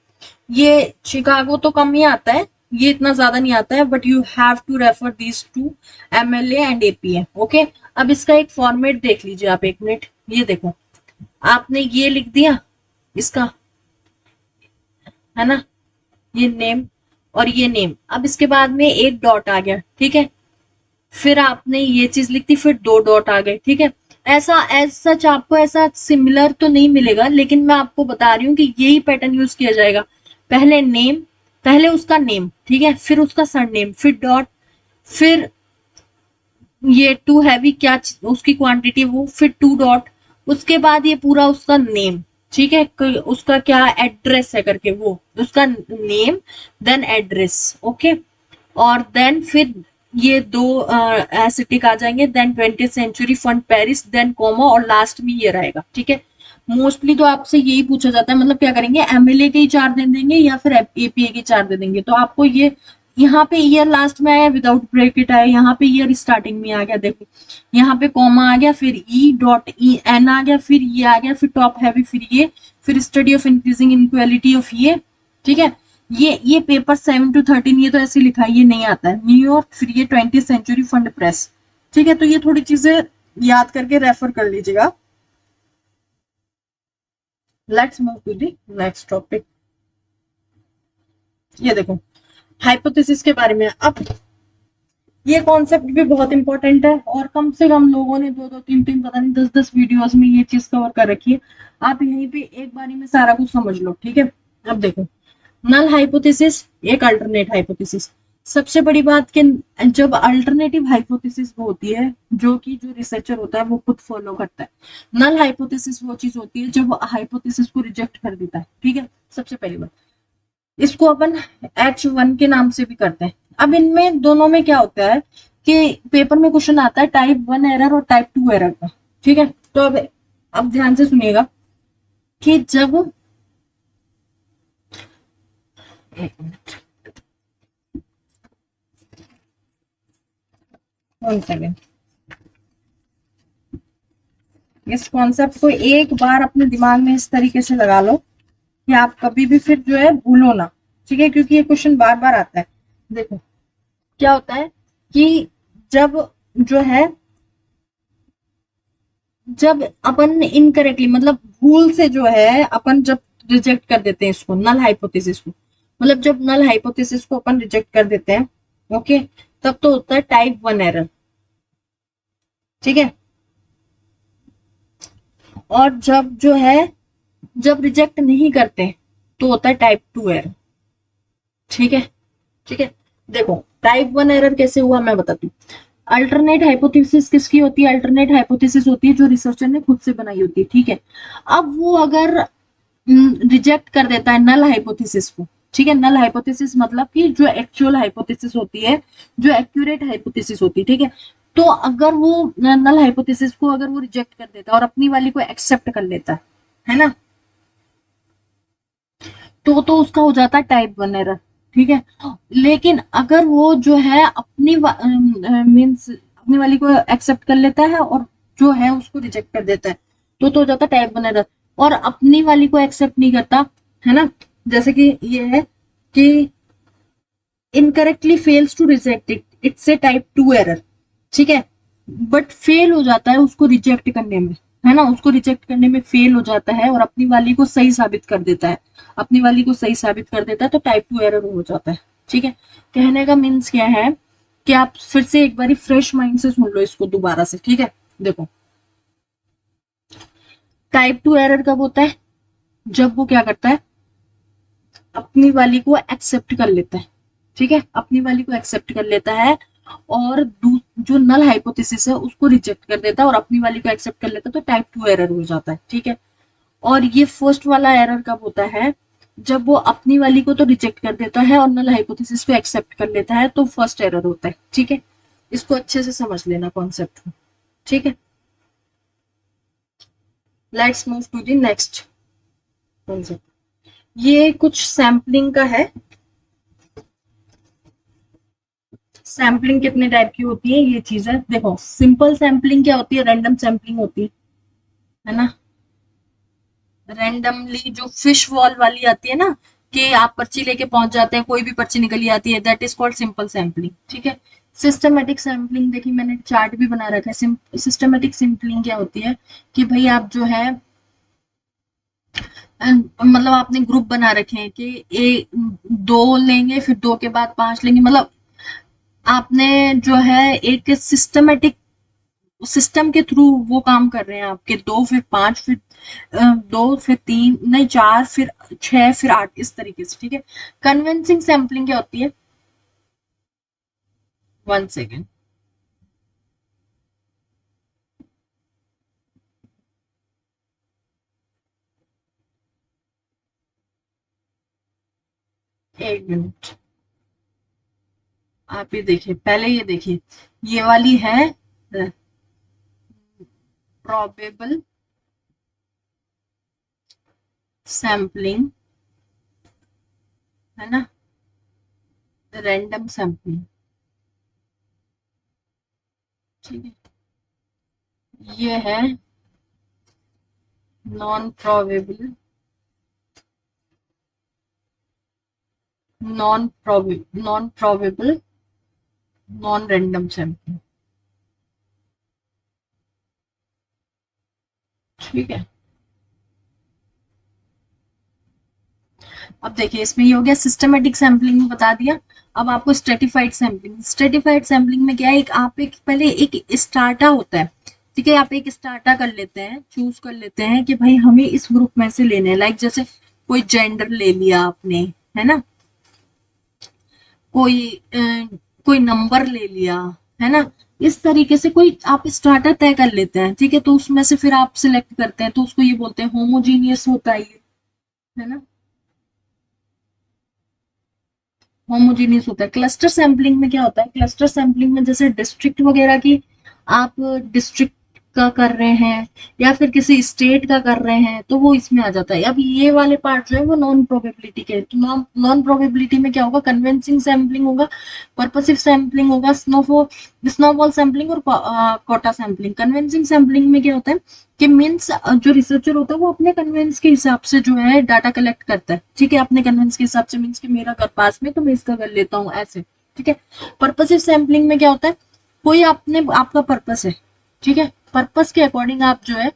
ये शिकागो तो कम ही आता है, ये इतना ज्यादा नहीं आता है, but you have to refer these two, MLA and APA. Okay, अब इसका एक फॉर्मेट देख लीजिए आप, एक मिनट. ये देखो, आपने ये लिख दिया इसका, है ना, ये नेम और ये नेम. अब इसके बाद में एक डॉट आ गया. ठीक है, फिर आपने ये चीज लिख दी, फिर दो डॉट आ गए. ठीक है, ऐसा एज सच आपको ऐसा सिमिलर तो नहीं मिलेगा, लेकिन मैं आपको बता रही हूँ कि यही पैटर्न यूज किया जाएगा. पहले नेम, पहले उसका नेम. ठीक है, फिर उसका सरनेम, फिर डॉट, फिर ये टू हैवी क्या उसकी क्वांटिटी वो, फिर टू डॉट, उसके बाद ये पूरा उसका नेम. ठीक है, उसका क्या एड्रेस है करके, वो उसका नेम देन एड्रेस. ओके, और देन फिर ये दो एसिटिक आ जाएंगे, then 20th century fund Paris, then comma, और लास्ट में ये रहेगा. ठीक है, मोस्टली तो आपसे यही पूछा जाता है, मतलब क्या करेंगे, एमएलए के ही चार दे देंगे या फिर एपीए के चार दे देंगे. तो आपको ये यहाँ पे ईयर लास्ट में आया, विदाउट ब्रैकेट आया, यहाँ पे ईयर स्टार्टिंग में आ गया, देखो यहाँ पे कॉमा आ गया, फिर ई डॉट ई एन आ गया, फिर ये आ गया, फिर टॉप हैवी, फिर ये, फिर study of increasing inequality of ये. ठीक है, ये पेपर 7 to 13, ये तो ऐसे लिखा है, ये नहीं आता है. न्यूयॉर्क, फिर ये 20th सेंचुरी फंड प्रेस. ठीक है, तो ये थोड़ी चीजें याद करके रेफर कर लीजिएगा. Let's move to the next topic. ये देखो, हाइपोथेसिस के बारे में. अब ये कॉन्सेप्ट भी बहुत इंपॉर्टेंट है, और कम से कम लोगों ने दो दो तीन तीन पता नहीं 10 10 वीडियोस में ये चीज कवर कर रखी है. आप यहीं पे एक बारी में सारा कुछ समझ लो. ठीक है, अब देखो, नल हाइपोथेसिस, एक अल्टरनेट हाइपोथेसिस. सबसे बड़ी बात कि जब अल्टरनेटिव हाइपोथेसिस होती है, जो कि जो रिसर्चर होता है वो खुद फॉलो करता है. नल हाइपोथेसिस वो चीज होती है जब हाइपोथेसिस को रिजेक्ट कर देता है. ठीक है, सबसे पहली बात, इसको अपन H1 के नाम से भी करते हैं. अब इनमें दोनों में क्या होता है कि पेपर में क्वेश्चन आता है टाइप 1 एरर और टाइप 2 एरर का. ठीक है, तो अब ध्यान से सुनिएगा कि जब एक मिनट, 1 सेकेंड। इस कॉन्सेप्ट को एक बार अपने दिमाग में इस तरीके से लगा लो कि आप कभी भी फिर जो है भूलो ना, ठीक है, क्योंकि ये क्वेश्चन बार बार आता है। देखो क्या होता है कि जब जो है, जब अपन इनकरेक्टली मतलब भूल से जो है अपन जब रिजेक्ट कर देते हैं इसको, नल हाइपोथेसिस को, मतलब जब नल हाइपोथेसिस को अपन रिजेक्ट कर देते हैं, ओके, तब तो होता है टाइप 1 एरर, ठीक है। और जब जो है, जब रिजेक्ट नहीं करते तो होता है टाइप 2 एरर, ठीक है, ठीक है। देखो टाइप 1 एरर कैसे हुआ मैं बताती हूँ। अल्टरनेट हाइपोथेसिस किसकी होती है? अल्टरनेट हाइपोथेसिस होती है जो रिसर्चर ने खुद से बनाई होती है, ठीक है। अब वो अगर रिजेक्ट कर देता है नल हाइपोथेसिस को, ठीक है, नल हाइपोथेसिस मतलब कि जो एक्चुअल हाइपोथेसिस होती है, जो एक्यूरेट हाइपोथेसिस होती है, ठीक है। तो अगर वो नल हाइपोथेसिस को अगर वो रिजेक्ट कर देता है और अपनी वाली को एक्सेप्ट कर लेता है ना, तो उसका हो जाता है टाइप 1 एरर, ठीक है। लेकिन अगर वो जो है अपनी मीन्स अपनी वाली को एक्सेप्ट कर लेता है और जो है उसको रिजेक्ट कर देता है, तो हो जाता है टाइप 1 एरर। और अपनी वाली को एक्सेप्ट नहीं करता, है ना, जैसे कि ये है कि incorrectly fails to reject it, it's a type 2 error, ठीक है। बट फेल हो जाता है उसको रिजेक्ट करने में, है ना, उसको रिजेक्ट करने में फेल हो जाता है और अपनी वाली को सही साबित कर देता है, अपनी वाली को सही साबित कर देता है, तो टाइप 2 एरर हो जाता है, ठीक है। कहने का मीन्स क्या है कि आप फिर से एक बारी फ्रेश माइंड से सुन लो इसको दोबारा से, ठीक है। देखो टाइप 2 एरर कब होता है? जब वो क्या करता है, अपनी वाली को एक्सेप्ट कर लेता है, ठीक है, अपनी वाली को एक्सेप्ट कर लेता है और जो नल हाइपोथेसिस है उसको रिजेक्ट कर देता है और अपनी वाली को एक्सेप्ट कर लेता है, तो टाइप 2 एरर हो जाता है, ठीक है। और ये फर्स्ट वाला एरर कब होता है? जब वो अपनी वाली को तो रिजेक्ट कर देता है और नल हाइपोथेसिस को एक्सेप्ट कर लेता है, तो फर्स्ट एरर होता है, ठीक है। इसको अच्छे से समझ लेना कॉन्सेप्ट को, ठीक है। Let's move to the next concept. ये कुछ सैम्पलिंग का है। सैम्पलिंग कितने टाइप की होती है ये चीज है, देखो सिंपल सैम्पलिंग क्या होती है, रैंडम सैम्पलिंग होती है ना। रैंडमली जो फिश वॉल वाली आती है ना, कि आप पर्ची लेके पहुंच जाते हैं, कोई भी पर्ची निकली आती है, that is called simple sampling, ठीक है। सिस्टमेटिक सैम्पलिंग देखिए मैंने चार्ट भी बना रखा है। सिस्टमेटिक सैम्पलिंग क्या होती है कि भाई आप जो है मतलब आपने ग्रुप बना रखे हैं कि दो लेंगे, फिर दो के बाद पांच लेंगे, मतलब आपने जो है एक सिस्टमेटिक सिस्टम के थ्रू वो काम कर रहे हैं, आपके दो फिर पांच फिर दो फिर तीन नहीं चार फिर छह फिर आठ, इस तरीके से, ठीक है। कन्विंसिंग सैम्पलिंग क्या होती है? 1 सेकेंड, एक मिनट, आप ये देखिए, पहले ये देखिए, ये वाली है प्रोबेबल सैम्पलिंग, है ना, रैंडम सैम्पलिंग, ठीक है। ये है non probable, non probable non random sampling, ठीक है। अब देखिए इसमें ये हो गया सिस्टमेटिक सैम्पलिंग में बता दिया। अब आपको स्ट्रेटिफाइड सैम्पलिंग, स्ट्रेटिफाइड सैम्पलिंग में क्या है, एक आप एक पहले एक स्टार्टा होता है, ठीक है, आप एक स्टार्टा कर लेते हैं, चूज कर लेते हैं कि भाई हमें इस ग्रुप में से लेने हैं, लाइक जैसे कोई जेंडर ले लिया आपने, है ना, कोई कोई नंबर ले लिया, है ना, इस तरीके से कोई आप स्टार्टर तय कर लेते हैं, ठीक है। तो उसमें से फिर आप सिलेक्ट करते हैं, तो उसको ये बोलते हैं होमोजीनियस होता है ये, है ना, होमोजीनियस होता है। क्लस्टर सैम्पलिंग में क्या होता है? क्लस्टर सैम्पलिंग में जैसे डिस्ट्रिक्ट वगैरह की आप डिस्ट्रिक्ट का कर रहे हैं या फिर किसी स्टेट का कर रहे हैं तो वो इसमें आ जाता है। अब ये वाले पार्ट जो है वो नॉन प्रोबेबिलिटी के, तो नॉन प्रोबेबिलिटी में क्या होगा, कन्विंसिंग सैम्पलिंग होगा, पर्पसिव सैम्पलिंग होगा, स्नोबॉल सैम्पलिंग और कोटा सैम्पलिंग। कन्विंसिंग सैम्पलिंग में क्या होता है कि मीन्स जो रिसर्चर होता है वो अपने कन्वेंस के हिसाब से जो है डाटा कलेक्ट करता है, ठीक है, अपने कन्वेंस के हिसाब से, मीन्स कि मेरा घर पास में तो मैं इसका कर लेता हूँ ऐसे, ठीक है। पर्पसिव सैम्पलिंग में क्या होता है, कोई आपने आपका पर्पस है, ठीक है, पर्पस के अकॉर्डिंग आप जो है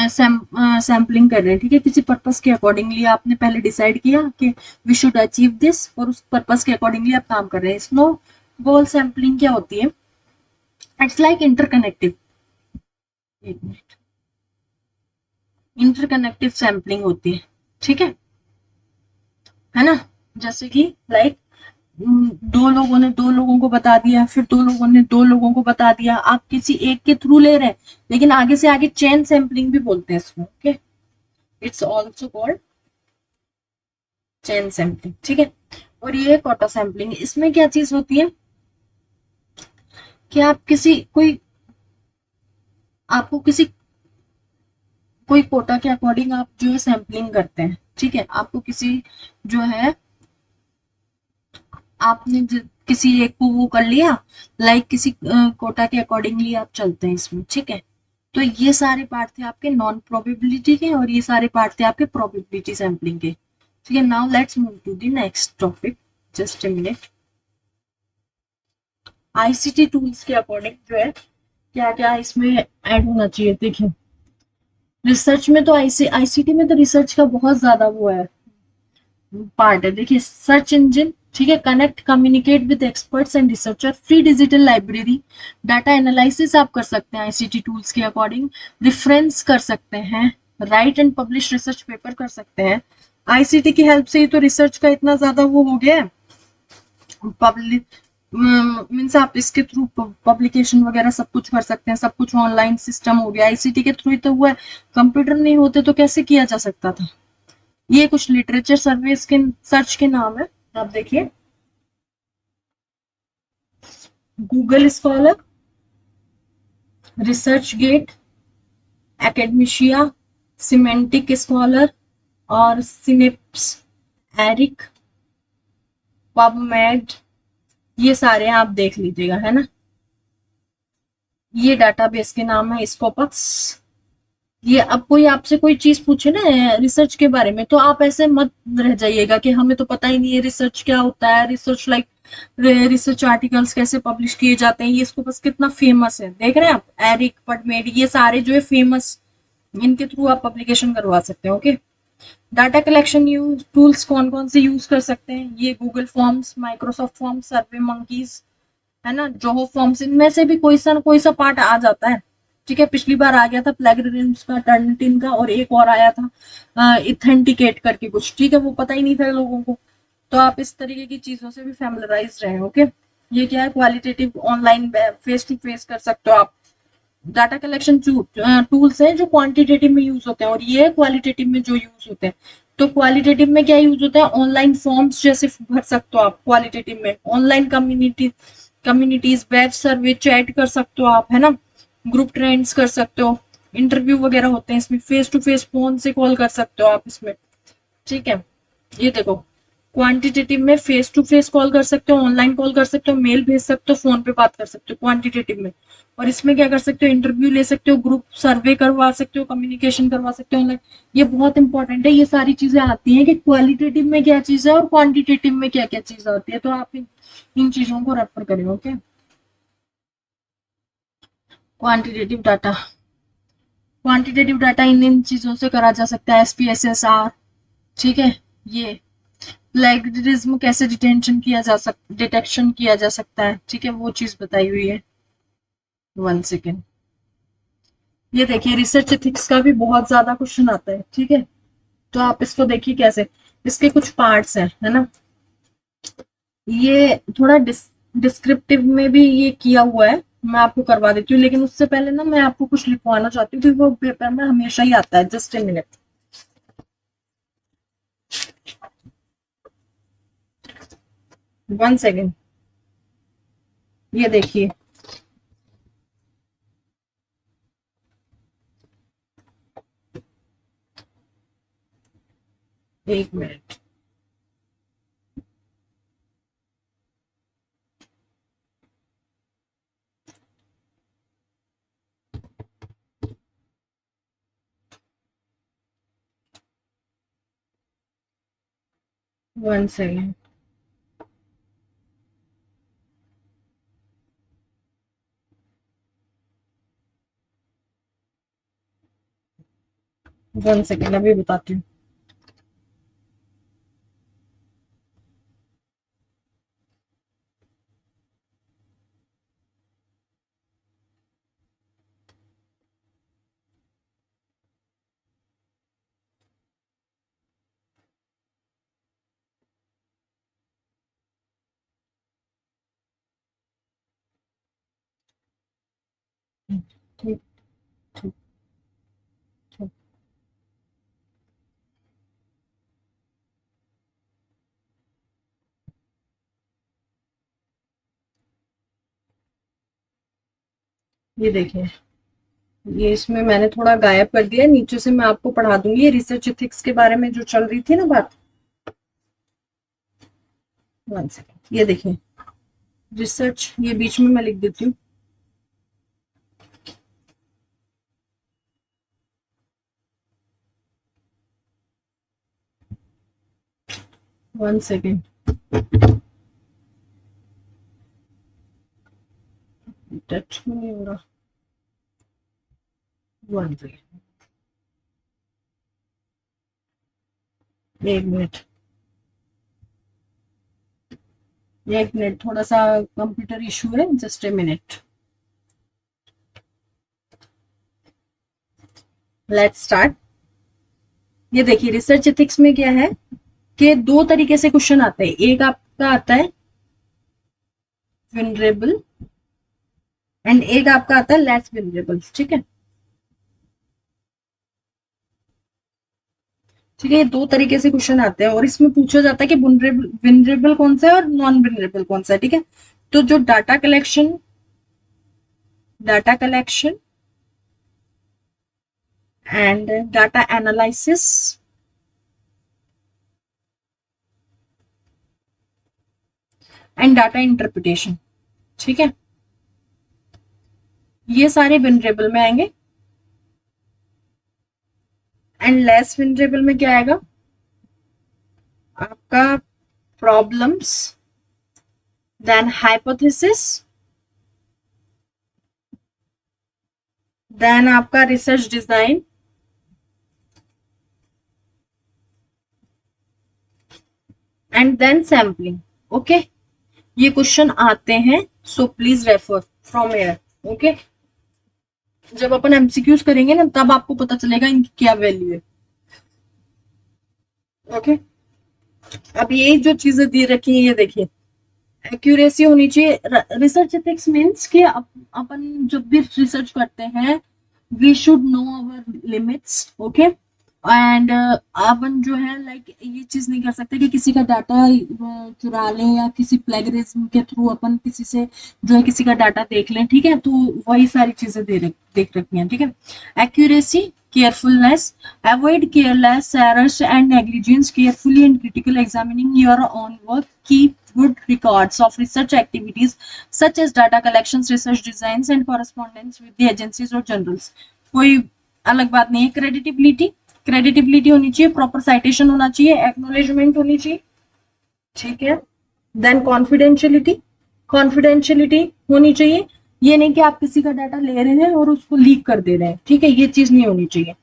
सैम्पलिंग कर रहे हैं, ठीक है, किसी पर्पस के अकॉर्डिंगली आपने पहले डिसाइड किया कि वी शुड अचीव दिस, और उस पर्पस के अकॉर्डिंगली आप काम कर रहे हैं। स्नो बॉल सैम्पलिंग क्या होती है, इट्स लाइक इंटरकनेक्टिव, एक मिनट, इंटरकनेक्टिव सैम्पलिंग होती है, ठीक है ना। जैसे कि लाइक दो लोगों ने दो लोगों को बता दिया, फिर दो लोगों ने दो लोगों को बता दिया, आप किसी एक के थ्रू ले रहे हैं, लेकिन आगे से आगे चेन सैम्पलिंग भी बोलते हैं इसको, okay, it's also called chain sampling, ठीक है। और ये कोटा सैम्पलिंग, इसमें क्या चीज होती है कि आप किसी कोई आपको किसी कोई कोटा के अकॉर्डिंग आप जो है सैम्पलिंग करते हैं, ठीक है, आपको किसी जो है आपने किसी एक को वो कर लिया, लाइक किसी कोटा के अकॉर्डिंगली आप चलते हैं इसमें, ठीक है। तो ये सारे पार्ट थे आपके नॉन प्रोबेबिलिटी के और ये सारे पार्ट थे आपके प्रोबेबिलिटी सैम्पलिंग के, ठीक है। Now let's move to the next topic, just a minute. ICT tools के अकॉर्डिंग जो है क्या क्या इसमें ऐड होना चाहिए, देखिए रिसर्च में तो आईसीटी में तो रिसर्च का बहुत ज्यादा वो है पार्ट है, देखिए सर्च इंजन, ठीक है, connect communicate with experts and researcher, free digital library, data analysis आप कर सकते हैं आईसीटी टूल्स के अकॉर्डिंग, रेफरेंस कर सकते हैं, right and publish research paper कर सकते हैं। आईसीटी की हेल्प से ही तो रिसर्च का इतना ज्यादा वो हो गया है, पब्लिक मीन्स आप इसके थ्रू पब्लिकेशन वगैरह सब कुछ कर सकते हैं, सब कुछ ऑनलाइन सिस्टम हो गया, आईसीटी के थ्रू ही तो हुआ है, कंप्यूटर नहीं होते तो कैसे किया जा सकता था। ये कुछ लिटरेचर सर्विस के सर्च के नाम है, आप देखिए, Google Scholar, ResearchGate, Academia, Semantic Scholar और सिनेप्स, एरिक, पबमेड, ये सारे आप देख लीजिएगा, है ना। ये डाटाबेस के नाम है स्कोपस। ये अब कोई आपसे कोई चीज पूछे ना रिसर्च के बारे में, तो आप ऐसे मत रह जाइएगा कि हमें तो पता ही नहीं है रिसर्च क्या होता है, रिसर्च लाइक रिसर्च आर्टिकल्स कैसे पब्लिश किए जाते हैं, ये इसको बस कितना फेमस है, देख रहे हैं आप, एरिक पडमेड, ये सारे जो है फेमस, इनके थ्रू आप पब्लिकेशन करवा सकते हैं, okay. Data collection use tools कौन कौन से यूज कर सकते हैं, ये गूगल फॉर्म्स, माइक्रोसॉफ्ट फॉर्म्स, सर्वे मंकीज, है ना, जोहो फॉर्म्स, इनमें से भी कोई सा पार्ट आ जाता है, ठीक है। पिछली बार आ गया था प्लेगरिज्म का, टर्निटिन का, और एक और आया था इथेंटिकेट करके कुछ, ठीक है, वो पता ही नहीं था लोगों को। तो आप इस तरीके की चीजों से भी फैमिलराइज रहे, ओके। ये क्या है, qualitative online face to face कर सकते हो आप। डाटा कलेक्शन टूल्स हैं जो क्वांटिटेटिव में यूज होते हैं, और ये क्वालिटेटिव में जो यूज होते हैं। तो क्वालिटेटिव में क्या यूज होता है, ऑनलाइन फॉर्म्स जैसे भर सकते हो आप, क्वालिटेटिव में ऑनलाइन कम्युनिटीज, वेब सर्वे, चैट कर सकते हो आप, है ना, ग्रुप ट्रेंड्स कर सकते हो, इंटरव्यू वगैरह होते हैं इसमें, फेस टू फेस फोन से कॉल कर सकते हो आप इसमें, ठीक है। ये देखो, क्वांटिटेटिव में फेस टू फेस कॉल कर सकते हो, ऑनलाइन कॉल कर सकते हो, मेल भेज सकते हो, फोन पे बात कर सकते हो क्वांटिटेटिव में। और इसमें क्या कर सकते हो, इंटरव्यू ले सकते हो, ग्रुप सर्वे करवा सकते हो, कम्युनिकेशन करवा सकते हो ऑनलाइन। ये बहुत इंपॉर्टेंट है, ये सारी चीजें आती हैं कि क्वालिटेटिव में क्या चीज है और क्वांटिटेटिव में क्या क्या चीज आती है, तो आप इन चीजों को रेफर करें, okay. Quantitative data, quantitative data in चीजों से करा जा सकता है, एसपीएसएसआर, ठीक है। ये प्लेगरिज्म कैसे डिटेक्शन किया जा सकता है, ठीक है, वो चीज बताई हुई है। वन सेकेंड, ये देखिए रिसर्च एथिक्स का भी बहुत ज्यादा क्वेश्चन आता है, ठीक है। तो आप इसको देखिए कैसे, इसके कुछ पार्ट्स हैं, है ना। ये थोड़ा डिस्क्रिप्टिव में भी ये किया हुआ है, मैं आपको करवा देती हूँ, लेकिन उससे पहले ना मैं आपको कुछ लिखवाना चाहती हूँ क्योंकि वो पेपर में हमेशा ही आता है, just a minute, one second. ये देखिए, एक minute. One second. One second, अभी बताती हूँ। ठीक ठीक ठीक। ये देखिए, ये इसमें मैंने थोड़ा गायब कर दिया, नीचे से मैं आपको पढ़ा दूंगी। ये रिसर्च एथिक्स के बारे में जो चल रही थी ना बात। वन सेकेंड, ये देखिए रिसर्च, ये बीच में मैं लिख देती हूँ। वन सेकेंड, टच नहीं हो रहा। वन सेकेंड, एक मिनट, एक मिनट, थोड़ा सा कंप्यूटर इशू है, just a minute. Let's start. ये देखिए रिसर्च एथिक्स में क्या है कि दो तरीके से क्वेश्चन आते हैं। एक आपका आता है विनरेबल एंड एक आपका आता है लेस विनरेबल। ठीक है, ठीक है, ये दो तरीके से क्वेश्चन आते हैं और इसमें पूछा जाता है कि विनरेबल विनरेबल कौन सा है और नॉन विनरेबल कौन सा है। ठीक है, तो जो data collection and data analysis and data interpretation, ठीक है, ये सारे विनरेबल में आएंगे। एंड लेस विनरेबल में क्या आएगा आपका, प्रॉब्लम्स, देन हाइपोथेसिस, देन आपका research design and then sampling. Okay, ये क्वेश्चन आते हैं, so please refer from here. Okay, जब अपन एमसीक्यूज करेंगे ना तब आपको पता चलेगा इनकी क्या वैल्यू है। ओके, अब ये जो चीजें दी रखी है ये देखिए, एक्यूरेसी होनी चाहिए। रिसर्च एथिक्स मीन्स कि अपन जब भी रिसर्च करते हैं we should know our limits. Okay, and अपन जो है लाइक ये चीज नहीं कर सकते कि किसी का डाटा चुरा लें या किसी प्लेगरिज्म के थ्रू अपन किसी से जो है किसी का डाटा देख लें। ठीक है, तो वही सारी चीजें देख रखी हैं। ठीक है, accuracy, carefulness, avoid careless errors and negligence, carefully and critically examining your own work, keep good records of research activities such as data collections, research designs and correspondence with the agencies or journals। कोई अलग बात नहीं है। क्रेडिटिबिलिटी होनी चाहिए, प्रॉपर साइटेशन होना चाहिए, एक्नोलेजमेंट होनी चाहिए। ठीक है, देन कॉन्फिडेंशियलिटी होनी चाहिए। ये नहीं कि आप किसी का डाटा ले रहे हैं और उसको लीक कर दे रहे हैं। ठीक है, ये चीज नहीं होनी चाहिए।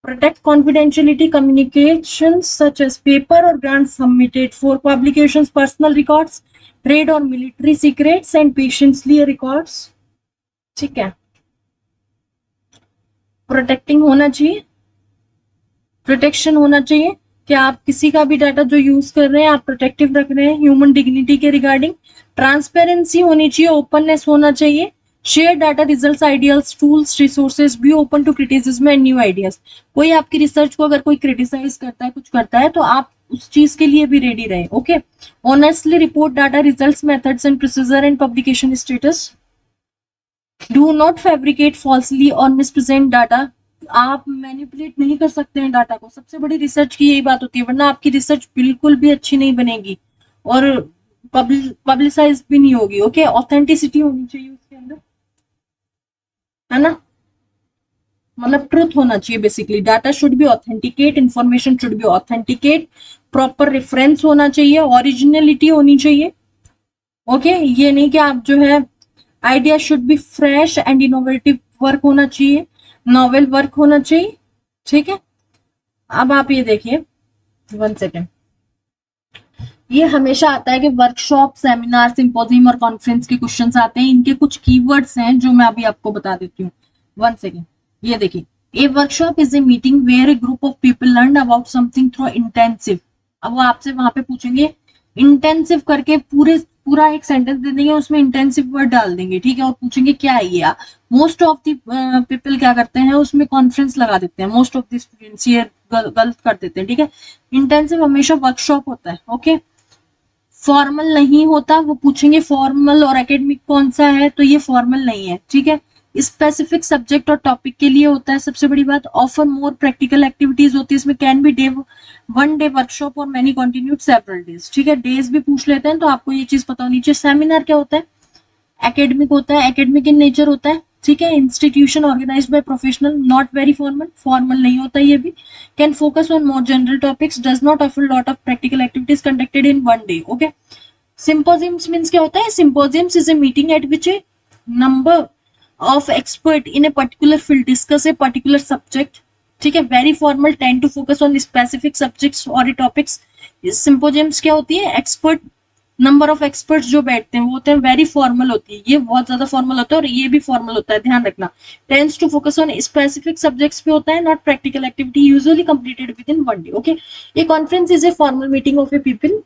Protect confidentiality communications such as paper or grants submitted for publications, personal records, trade or military secrets and patiently records। ठीक है, प्रोटेक्टिंग होना चाहिए, प्रोटेक्शन होना चाहिए कि आप किसी का भी डाटा जो यूज कर रहे हैं आप प्रोटेक्टिव रख रहे हैं ह्यूमन डिग्निटी के रिगार्डिंग। ट्रांसपेरेंसी होनी चाहिए, ओपननेस होना चाहिए। Share data results, ideals, tools, resources, be open to criticism and new ideas. कोई आपकी रिसर्च को अगर कोई क्रिटिसाइज करता है, कुछ करता है, तो आप उस चीज के लिए भी रेडी रहे। Okay, honestly report data results, methods and procedure and publication status. Do not fabricate falsely or mispresent data आप मैनिपुलेट नहीं कर सकते हैं डाटा को, सबसे बड़ी रिसर्च की यही बात होती है, वरना आपकी रिसर्च बिल्कुल भी अच्छी नहीं बनेगी और पब्लिसाइज भी नहीं होगी। ओके, ऑथेंटिसिटी होनी चाहिए उसके अंदर, है ना, मतलब ट्रुथ होना चाहिए basically. Data should be authenticate, information should be authenticate, proper reference होना चाहिए, ओरिजिनलिटी होनी चाहिए। ओके, ये नहीं कि आप जो है, idea should be fresh and innovative work होना चाहिए, नॉवेल वर्क होना चाहिए। ठीक है, अब आप ये देखिए, 1 सेकेंड, ये हमेशा आता है कि वर्कशॉप, सेमिनार, सिंपोजियम और कॉन्फ्रेंस के क्वेश्चंस आते हैं, इनके कुछ कीवर्ड्स हैं जो मैं अभी आपको बता देती हूँ। 1 सेकेंड, ये देखिए, a workshop is a meeting where a group of people learn about something through intensive. अब वो आपसे वहां पे पूछेंगे इंटेंसिव करके, पूरा एक सेंटेंस दे देंगे, उसमें इंटेंसिव वर्ड डाल देंगे, ठीक है, और पूछेंगे क्या है ये। मोस्ट ऑफ द पीपल क्या करते हैं, उसमें कॉन्फ्रेंस लगा देते हैं, मोस्ट ऑफ द स्टूडेंट्स ये गलत कर देते हैं। ठीक है, इंटेंसिव हमेशा वर्कशॉप होता है। ओके, फॉर्मल नहीं होता, वो पूछेंगे फॉर्मल और एकेडमिक कौन सा है, तो ये फॉर्मल नहीं है। ठीक है, स्पेसिफिक सब्जेक्ट और टॉपिक के लिए होता है। सबसे बड़ी बात, ऑफर मोर प्रैक्टिकल एक्टिविटीज होती है इसमें, can be day, 1 day workshop और मैनी कंटिन्यूड सेवरल डेज। ठीक है, डेज भी पूछ लेते हैं, तो आपको ये चीज पता होनी चाहिए। सेमिनार क्या होता है, एकेडमिक होता है, एकेडमिक इन नेचर होता है। ठीक है, institution organised by professional, not very formal, formal नहीं होता ये भी। Can focus on more general topics, does not offer lot of practical activities conducted in 1 day. Okay, symposiums means क्या होता है, symposiums is a meeting at which a number of expert in a particular field discuss a particular subject. ठीक है, very formal, tend to focus on specific subjects और टॉपिक्स। सिम्पोजियम्स क्या होती है, एक्सपर्ट, नंबर ऑफ एक्सपर्ट्स जो बैठते हैं वो होते हैं, वेरी फॉर्मल होती है, ये बहुत ज्यादा फॉर्मल होता है और ये भी फॉर्मल होता है, ध्यान रखना। Tends to focus on specific subjects पे होता है, not practical activity, usually completed within 1 day. Okay, ये conference is a formal meeting of a people,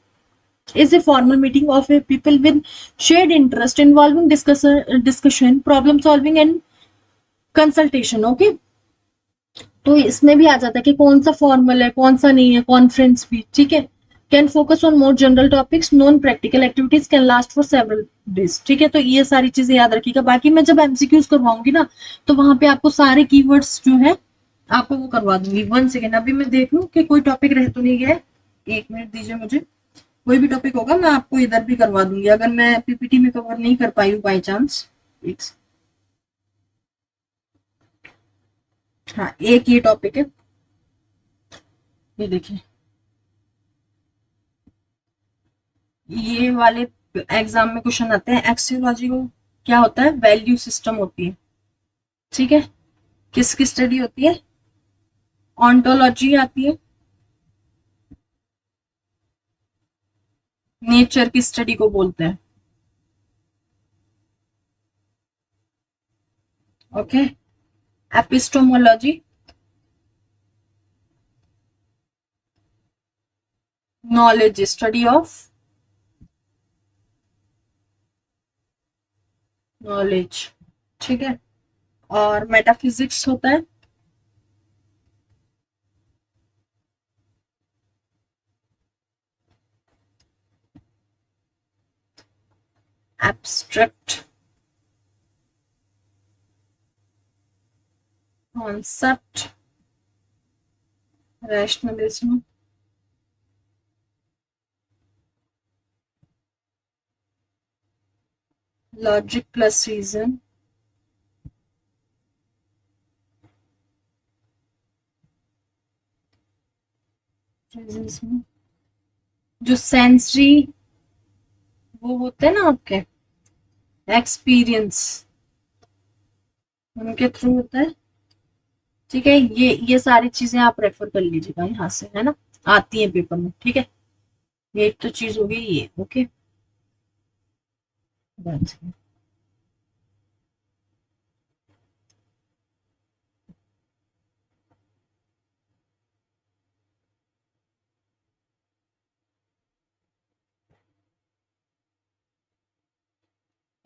is a formal meeting of a people with shared interest involving discussion, problem solving and consultation. Okay, तो इसमें भी आ जाता है कि कौन सा फॉर्मल है, कौन सा नहीं है, कॉन्फ्रेंस भी। ठीक है, can focus on more general topics, non practical activities, can last for several days. ठीक है, तो ये सारी चीजें याद रखिएगा। बाकी मैं जब एमसीक्यूज करवाऊंगी ना, तो वहां पे आपको सारे कीवर्ड्स जो है आपको वो करवा दूंगी। 1 सेकेंड, अभी मैं देख लूं कि कोई टॉपिक रह तो नहीं गया है, 1 मिनट दीजिए मुझे। कोई भी टॉपिक होगा मैं आपको इधर भी करवा दूंगी, अगर मैं पीपीटी में कवर नहीं कर पाई हूँ बाई चांस। हाँ, एक ये टॉपिक है, ये देखिए, ये वाले एग्जाम में क्वेश्चन आते हैं। एक्सियोलॉजी को क्या होता है, वैल्यू सिस्टम होती है। ठीक है, किसकी स्टडी होती है, ऑन्टोलॉजी आती है, नेचर की स्टडी को बोलते हैं। Okay, epistemology, knowledge, study of knowledge. ठीक है, और मेटाफिजिक्स होता है, abstract concept, rationalism, logic plus reason, जो सेंसरी वो होते हैं ना आपके एक्सपीरियंस, उनके थ्रू होता है। ठीक है, ये सारी चीजें आप रेफर कर लीजिएगा यहाँ से, है ना, आती है पेपर में। ठीक है, ये एक तो चीज हो गई ये। ओके, बस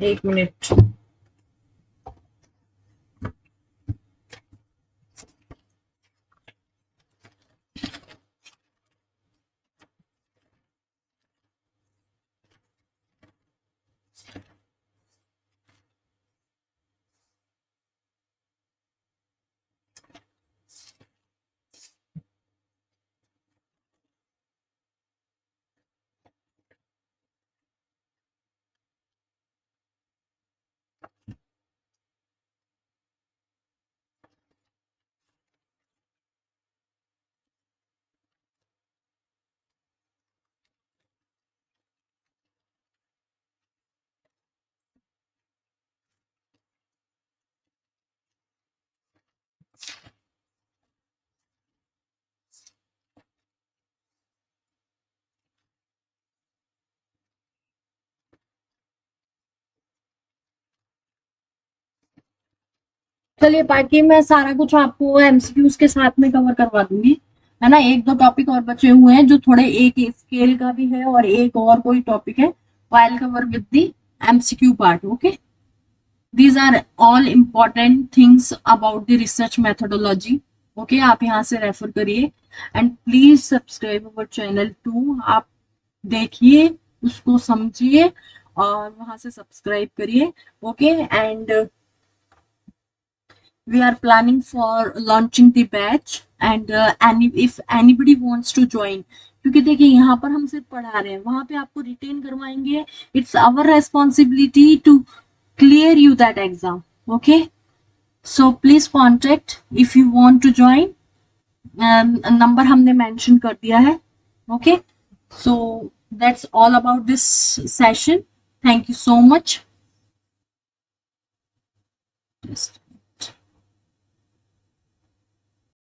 1 मिनट। चलिए बाकी मैं सारा कुछ आपको एमसीक्यूज के साथ में कवर करवा दूंगी, है ना। एक दो टॉपिक और बचे हुए हैं जो थोड़े, एक स्केल का भी है और एक और कोई टॉपिक है, I will cover with the MCQ part. Okay, these are all important things about the research methodology। Okay, आप यहाँ से रेफर करिए and please subscribe our channel too. आप देखिए, उसको समझिए और वहां से सब्सक्राइब करिए। Okay, and we are planning for launching the batch and if anybody wants to join, क्योंकि देखिए यहाँ पर हम सिर्फ पढ़ा रहे हैं, वहां पे आपको रिटेन करवाएंगे। It's our responsibility to clear you that exam। okay, so please contact if you want to join। Number हमने मेंशन कर दिया है। okay, so that's all about this session। thank you so much।